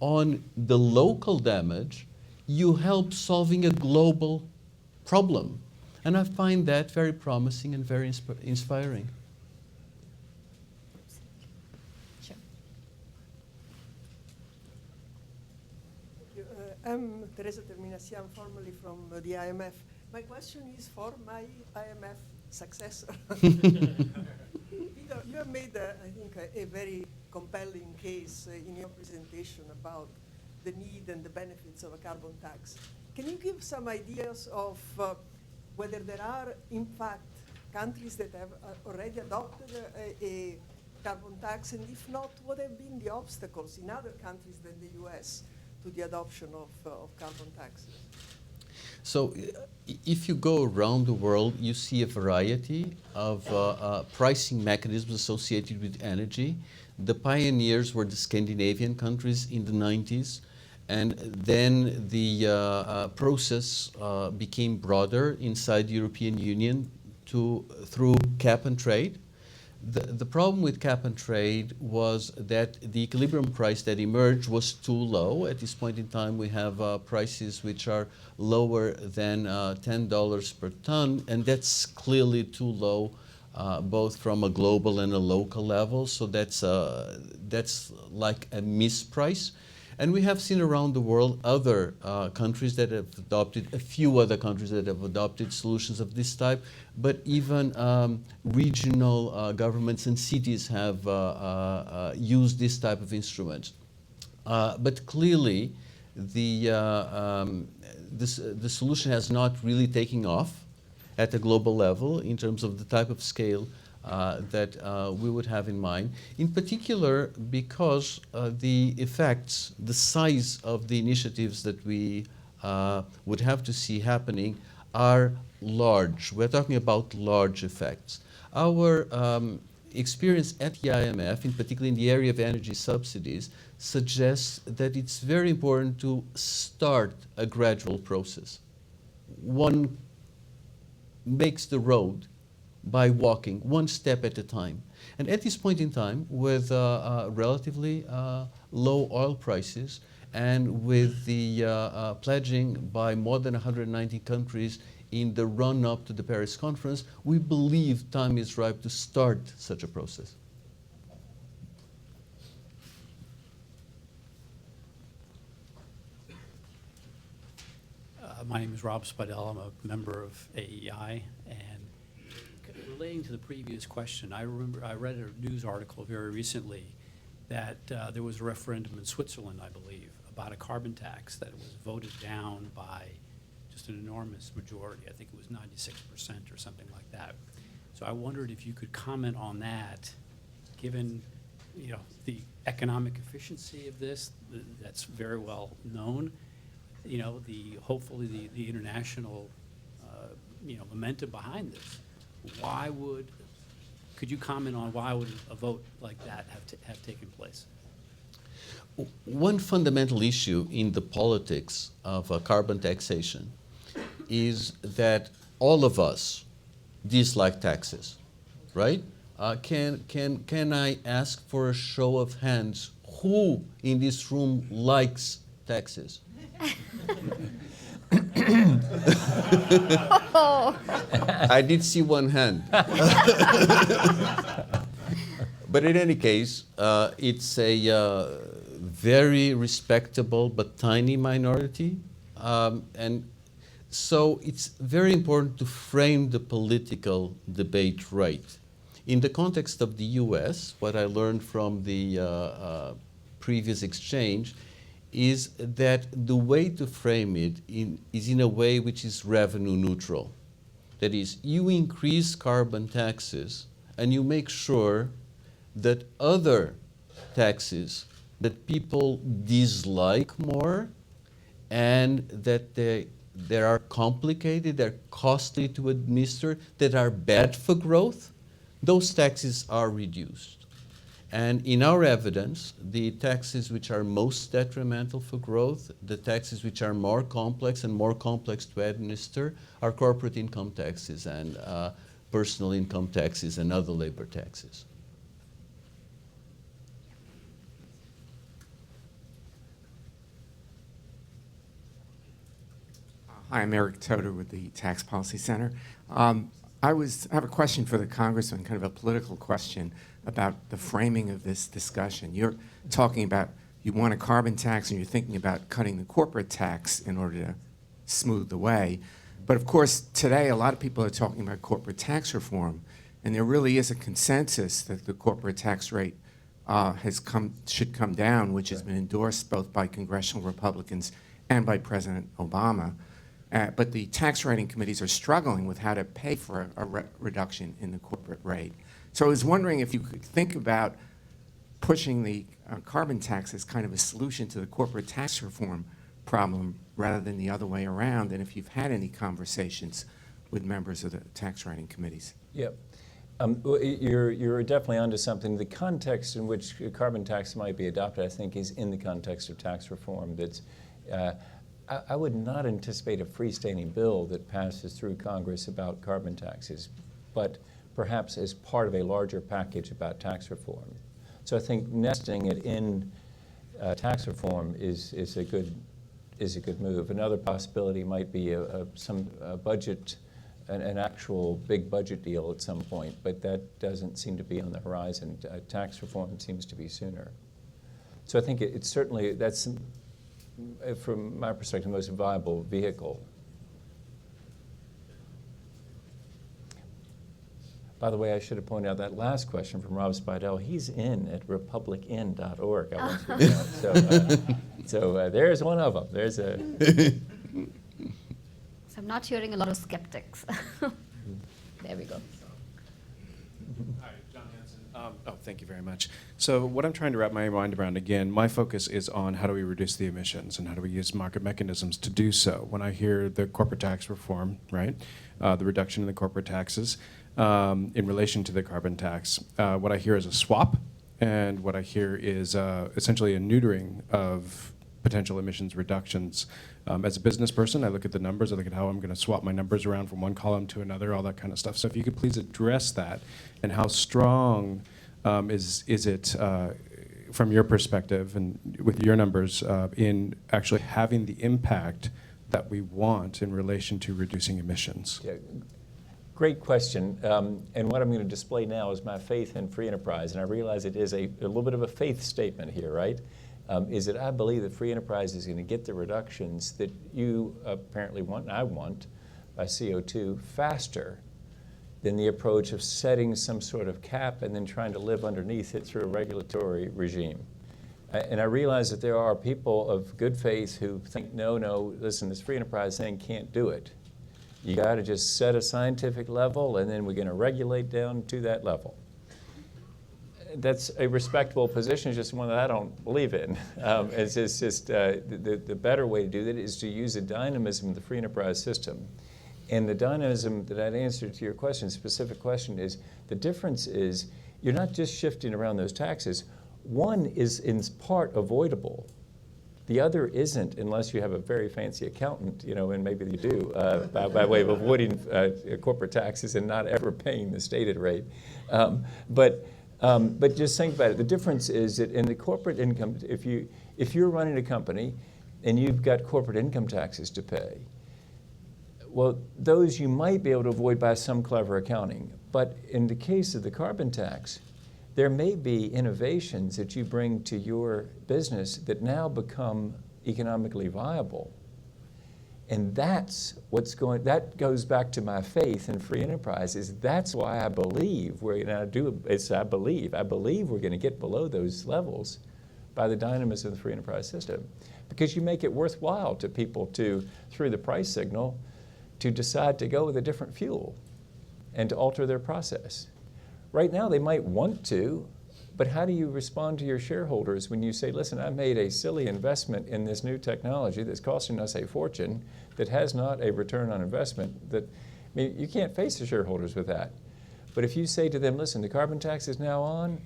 on the local damage, you help solving a global problem. And I find that very promising and very inspiring. Sure. I'm Teresa Terminacian, formerly from the IMF. My question is for my IMF successor. Peter, you have made, I think, a very compelling case in your presentation about the need and the benefits of a carbon tax. Can you give some ideas of whether there are, in fact, countries that have already adopted a carbon tax, and if not, what have been the obstacles in other countries than the US to the adoption of carbon taxes? So if you go around the world, you see a variety of pricing mechanisms associated with energy. The pioneers were the Scandinavian countries in the 90s, and then the process became broader inside the European Union through cap and trade. The problem with cap and trade was that the equilibrium price that emerged was too low. At this point in time, we have prices which are lower than $10 per ton, and that's clearly too low, both from a global and a local level. So that's like a misprice. And we have seen around the world other countries that have adopted, a few other countries that have adopted solutions of this type, but even regional governments and cities have used this type of instrument. But clearly, the solution has not really taken off at a global level in terms of the type of scale that we would have in mind, in particular because the effects, the size of the initiatives that we would have to see happening are large. We're talking about large effects. Our experience at the IMF, in particular in the area of energy subsidies, suggests that it's very important to start a gradual process. One makes the road by walking one step at a time. And at this point in time, with relatively low oil prices and with the pledging by more than 190 countries in the run-up to the Paris conference, we believe time is ripe to start such a process. My name is Rob Spadell. I'm a member of AEI, and relating to the previous question, I remember I read a news article very recently that there was a referendum in Switzerland, I believe, about a carbon tax that was voted down by just an enormous majority. I think it was 96% or something like that. So I wondered if you could comment on that, given the economic efficiency of this, that's very well known. Hopefully the international momentum behind this. Could you comment on why would a vote like that have taken place? One fundamental issue in the politics of carbon taxation is that all of us dislike taxes, right? Can I ask for a show of hands who in this room likes taxes? I did see one hand. But in any case, it's a very respectable but tiny minority. And so it's very important to frame the political debate right. In the context of the US, what I learned from the previous exchange is that the way to frame it is in a way which is revenue neutral. That is, you increase carbon taxes and you make sure that other taxes that people dislike more and that they are complicated, they're costly to administer, that are bad for growth, those taxes are reduced. And in our evidence, the taxes which are most detrimental for growth, the taxes which are more complex and more complex to administer, are corporate income taxes and personal income taxes and other labor taxes. Hi, I'm Eric Toder with the Tax Policy Center. I have a question for the Congressman, kind of a political question about the framing of this discussion. You're talking about you want a carbon tax and you're thinking about cutting the corporate tax in order to smooth the way. But of course, today a lot of people are talking about corporate tax reform, and there really is a consensus that the corporate tax rate should come down, which has been endorsed both by congressional Republicans and by President Obama. But the tax rating committees are struggling with how to pay for a reduction in the corporate rate. So I was wondering if you could think about pushing the carbon tax as kind of a solution to the corporate tax reform problem rather than the other way around, and if you've had any conversations with members of the tax writing committees. Yep. You're definitely onto something. The context in which a carbon tax might be adopted, I think, is in the context of tax reform. That's, I would not anticipate a freestanding bill that passes through Congress about carbon taxes, but perhaps as part of a larger package about tax reform. So I think nesting it in tax reform is a good move. Another possibility might be some budget, an actual big budget deal at some point, but that doesn't seem to be on the horizon. Tax reform seems to be sooner. So I think it's certainly, that's, from my perspective, the most viable vehicle. By the way, I should have pointed out that last question from Rob Spidell. He's in at republicin.org. I want you to know. So there's one of them. There's a. So I'm not hearing a lot of skeptics. There we go. Hi, John Hanson. Thank you very much. So what I'm trying to wrap my mind around, again, my focus is on how do we reduce the emissions and how do we use market mechanisms to do so. When I hear the corporate tax reform, right, the reduction in the corporate taxes in relation to the carbon tax, what I hear is a swap, and what I hear is essentially a neutering of potential emissions reductions. As a business person, I look at the numbers, I look at how I'm going to swap my numbers around from one column to another, all that kind of stuff. So if you could please address that, and how strong is it from your perspective and with your numbers in actually having the impact that we want in relation to reducing emissions? Yeah. Great question. And what I'm going to display now is my faith in free enterprise. And I realize it is a little bit of a faith statement here, right? Is that I believe that free enterprise is going to get the reductions that you apparently want, and I want, by CO2 faster than the approach of setting some sort of cap and then trying to live underneath it through a regulatory regime. And I realize that there are people of good faith who think, no, listen, this free enterprise thing can't do it. You got to just set a scientific level, and then we're going to regulate down to that level. That's a respectable position, it's just one that I don't believe in. It's just the better way to do that is to use the dynamism of the free enterprise system. And the dynamism that I'd answer to your question, specific question, is the difference is you're not just shifting around those taxes. One is in part avoidable. The other isn't, unless you have a very fancy accountant, and maybe you do, by way of avoiding corporate taxes and not ever paying the stated rate. But just think about it. The difference is that in the corporate income, if you're running a company and you've got corporate income taxes to pay, well, those you might be able to avoid by some clever accounting. But in the case of the carbon tax, there may be innovations that you bring to your business that now become economically viable. And that's that goes back to my faith in free enterprise. That's why I believe I believe we're going to get below those levels by the dynamism of the free enterprise system. Because you make it worthwhile to people through the price signal, to decide to go with a different fuel and to alter their process. Right now, they might want to, but how do you respond to your shareholders when you say, listen, I made a silly investment in this new technology that's costing us a fortune that has not a return on investment? You can't face the shareholders with that. But if you say to them, listen, the carbon tax is now on,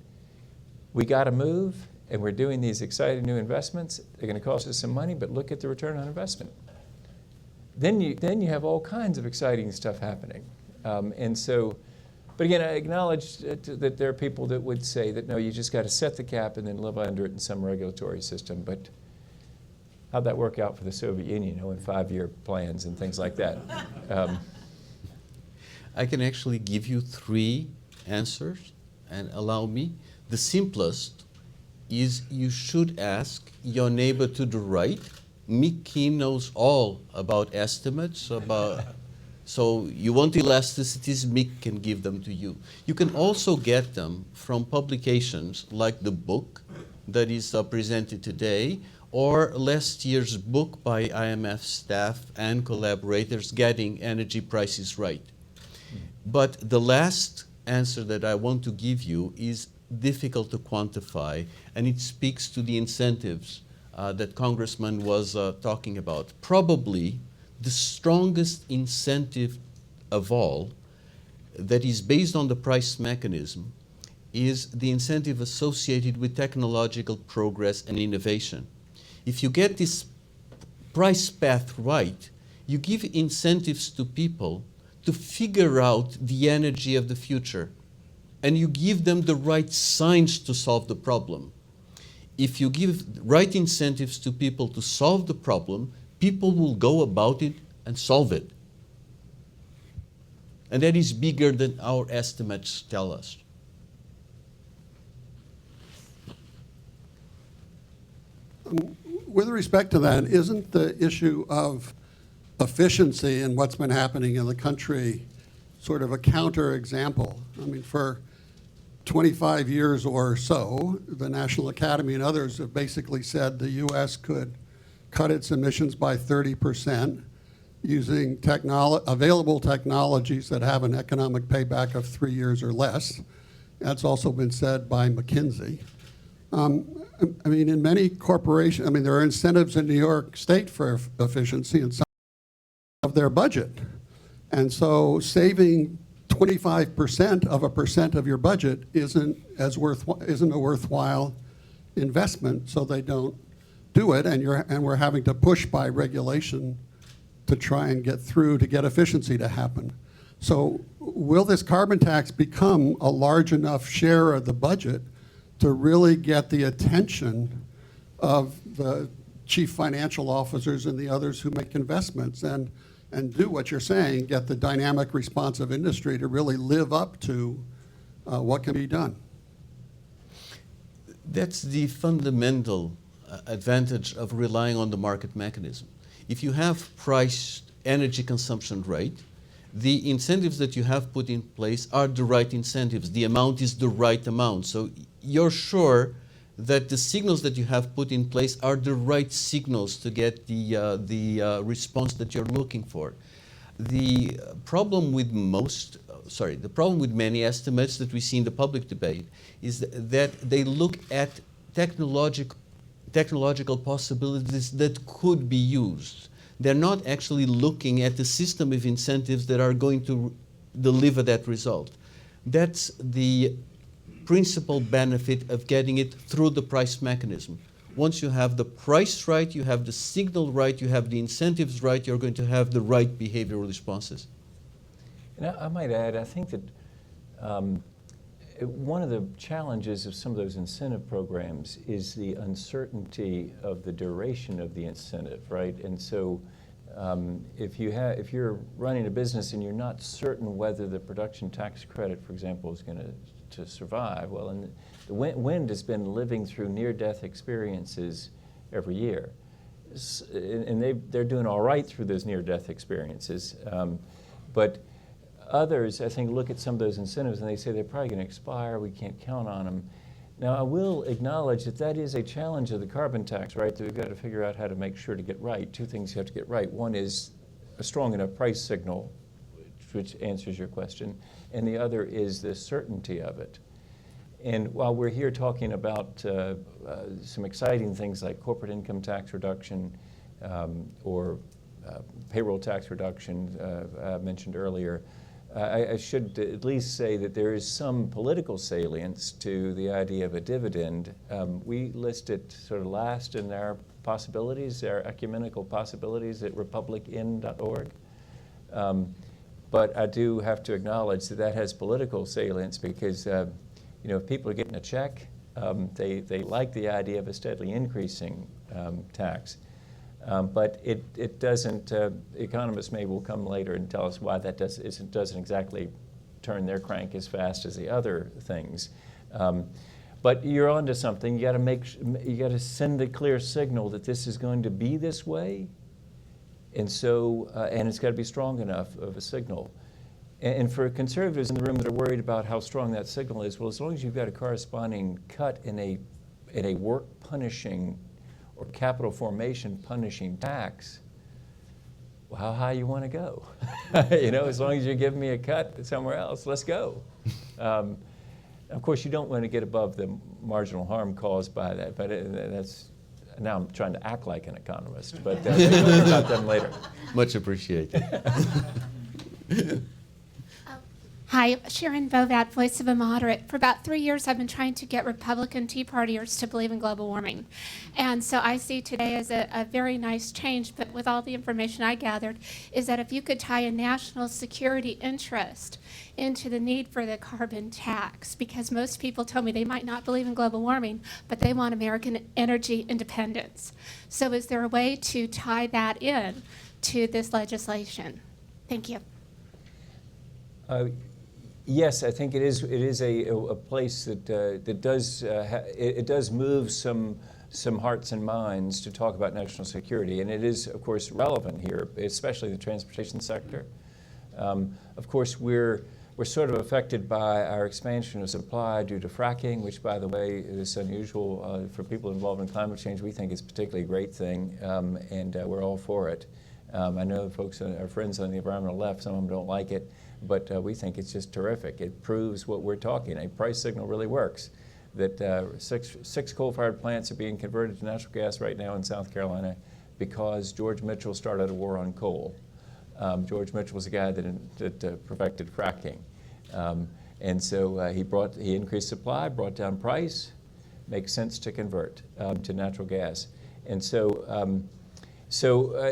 we got to move, and we're doing these exciting new investments, they're going to cost us some money, but look at the return on investment. Then you have all kinds of exciting stuff happening. But again, I acknowledge that there are people that would say that, no, you just got to set the cap and then live under it in some regulatory system. But how'd that work out for the Soviet Union, in 5-year plans and things like that? I can actually give you 3 answers, and allow me. The simplest is you should ask your neighbor to the right. Mickey knows all about estimates, so you want elasticities, Mick can give them to you. You can also get them from publications like the book that is presented today, or last year's book by IMF staff and collaborators, Getting Energy Prices Right. But the last answer that I want to give you is difficult to quantify, and it speaks to the incentives that Congressman was talking about. Probably the strongest incentive of all that is based on the price mechanism is the incentive associated with technological progress and innovation. If you get this price path right, you give incentives to people to figure out the energy of the future, and you give them the right science to solve the problem. If you give right incentives to people to solve the problem, people will go about it and solve it. And that is bigger than our estimates tell us. With respect to that, isn't the issue of efficiency and what's been happening in the country sort of a counterexample? I mean, for 25 years or so, the National Academy and others have basically said the U.S. could cut its emissions by 30% using available technologies that have an economic payback of 3 years or less. That's also been said by McKinsey. I mean, in many corporations, I mean, there are incentives in New York State for efficiency in some of their budget. And so saving 25% of a percent of your budget isn't a worthwhile investment, so they don't do it, and we're having to push by regulation to try and get through to get efficiency to happen. So will this carbon tax become a large enough share of the budget to really get the attention of the chief financial officers and the others who make investments and do what you're saying, get the dynamic responsive industry to really live up to what can be done? That's the fundamental advantage of relying on the market mechanism. If you have priced energy consumption rate, the incentives that you have put in place are the right incentives. The amount is the right amount. So you're sure that the signals that you have put in place are the right signals to get the response that you're looking for. The problem with many estimates that we see in the public debate is that they look at technological possibilities that could be used. They're not actually looking at the system of incentives that are going to deliver that result. That's the principal benefit of getting it through the price mechanism. Once you have the price right, you have the signal right, you have the incentives right, you're going to have the right behavioral responses. And I might add, I think that one of the challenges of some of those incentive programs is the uncertainty of the duration of the incentive, right? And so if you're running a business and you're not certain whether the production tax credit, for example, is going to survive, well, and the wind has been living through near-death experiences every year. And they're doing all right through those near-death experiences. But others, I think, look at some of those incentives and they say they're probably going to expire, we can't count on them. Now, I will acknowledge that that is a challenge of the carbon tax, right? That we've got to figure out how to make sure to get right. Two things you have to get right. One is a strong enough price signal, which answers your question, and the other is the certainty of it. And while we're here talking about some exciting things like corporate income tax reduction or payroll tax reduction I mentioned earlier, I should at least say that there is some political salience to the idea of a dividend. We list it sort of last in our possibilities, our ecumenical possibilities at republicin.org. But I do have to acknowledge that that has political salience because if people are getting a check, they like the idea of a steadily increasing tax. But it doesn't, economists will come later and tell us why that doesn't exactly turn their crank as fast as the other things. But you're onto something. You got to send a clear signal that this is going to be this way, and so and it's got to be strong enough of a signal. And for conservatives in the room that are worried about how strong that signal is, well, as long as you've got a corresponding cut in a work punishing or capital formation punishing tax, well, how high you want to go? As long as you give me a cut somewhere else, let's go. Of course, you don't want to get above the marginal harm caused by that, but that's, now I'm trying to act like an economist, but we'll talk about them later. Much appreciated. Hi, Sharon Bovat, Voice of a Moderate. For about 3 years, I've been trying to get Republican Tea Partiers to believe in global warming. And so I see today as a very nice change, but with all the information I gathered, is that if you could tie a national security interest into the need for the carbon tax, because most people told me they might not believe in global warming, but they want American energy independence. So is there a way to tie that in to this legislation? Thank you. Yes, I think it is a place that does it does move some hearts and minds to talk about national security, and it is, of course, relevant here, especially the transportation sector. Of course, we're sort of affected by our expansion of supply due to fracking, which, by the way, is unusual for people involved in climate change. We think it's a particularly great thing, and we're all for it. I know folks, our friends on the environmental left, some of them don't like it, but we think it's just terrific. It proves what we're talking. A price signal really works. That six coal-fired plants are being converted to natural gas right now in South Carolina because George Mitchell started a war on coal. George Mitchell was the guy that perfected fracking. And so he increased supply, brought down price, makes sense to convert to natural gas. And so,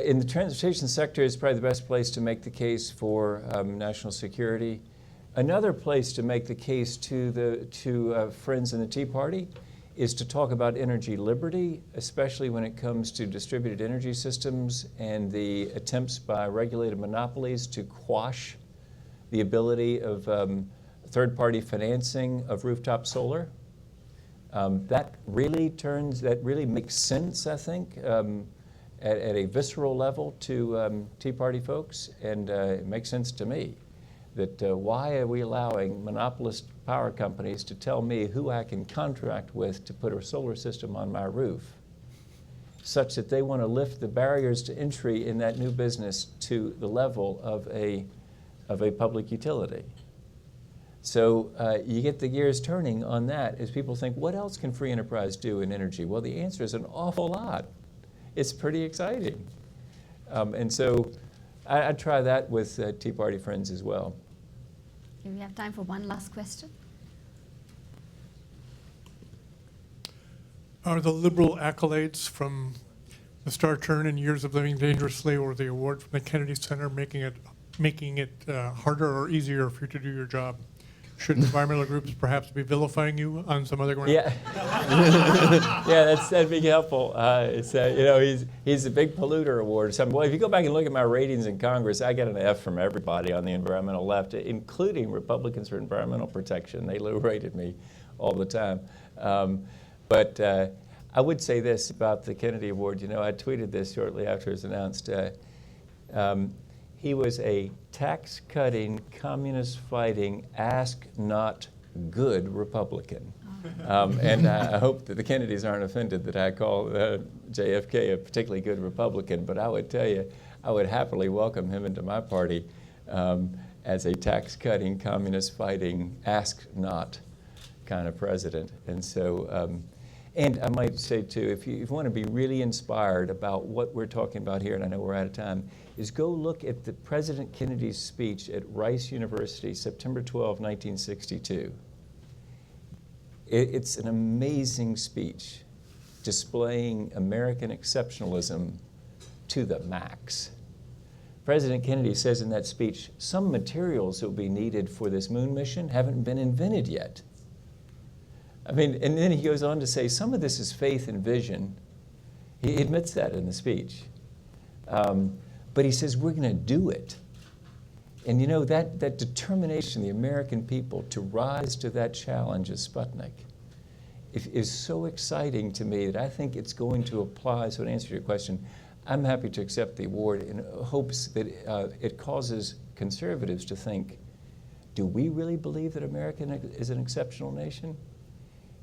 in the transportation sector is probably the best place to make the case for national security. Another place to make the case to friends in the Tea Party is to talk about energy liberty, especially when it comes to distributed energy systems and the attempts by regulated monopolies to quash the ability of third-party financing of rooftop solar. That really makes sense, I think, at a visceral level to Tea Party folks, and it makes sense to me that why are we allowing monopolist power companies to tell me who I can contract with to put a solar system on my roof, such that they want to lift the barriers to entry in that new business to the level of a public utility. So you get the gears turning on that as people think, what else can free enterprise do in energy? Well, the answer is an awful lot. It's pretty exciting. And so I'd try that with Tea Party friends as well. Okay, we have time for one last question. Are the liberal accolades from the Star Turn and Years of Living Dangerously or the award from the Kennedy Center making it harder or easier for you to do your job? Should environmental groups perhaps be vilifying you on some other ground? Yeah, yeah, that'd be helpful. He's a big polluter award or something. Well, if you go back and look at my ratings in Congress, I get an F from everybody on the environmental left, including Republicans for environmental protection. They low-rated me all the time. But I would say this about the Kennedy Award. I tweeted this shortly after it was announced. He was a tax-cutting, communist-fighting, ask-not-good Republican. And I hope that the Kennedys aren't offended that I call JFK a particularly good Republican, but I would tell you, I would happily welcome him into my party as a tax-cutting, communist-fighting, ask-not kind of president. And so, and I might say too, if you want to be really inspired about what we're talking about here, and I know we're out of time, is go look at the President Kennedy's speech at Rice University, September 12, 1962. It's an amazing speech displaying American exceptionalism to the max. President Kennedy says in that speech, some materials that will be needed for this moon mission haven't been invented yet. I mean, and then he goes on to say, some of this is faith and vision. He admits that in the speech. But he says, we're going to do it. And that determination of the American people to rise to that challenge of Sputnik is so exciting to me that I think it's going to apply. So to answer your question, I'm happy to accept the award in hopes that it causes conservatives to think, do we really believe that America is an exceptional nation?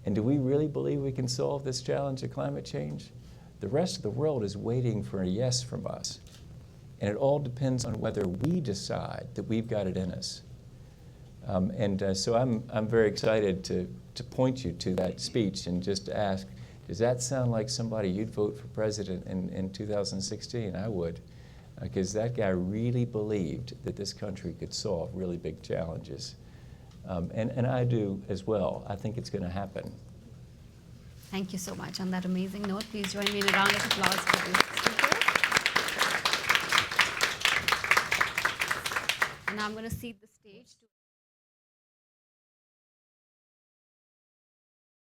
And do we really believe we can solve this challenge of climate change? The rest of the world is waiting for a yes from us. And it all depends on whether we decide that we've got it in us. So I'm very excited to point you to that speech and just to ask, does that sound like somebody you'd vote for president in 2016? I would, because that guy really believed that this country could solve really big challenges. And I do as well. I think it's going to happen. Thank you so much. On that amazing note, please join me in a round of applause for the speaker. And now I'm going to cede the stage to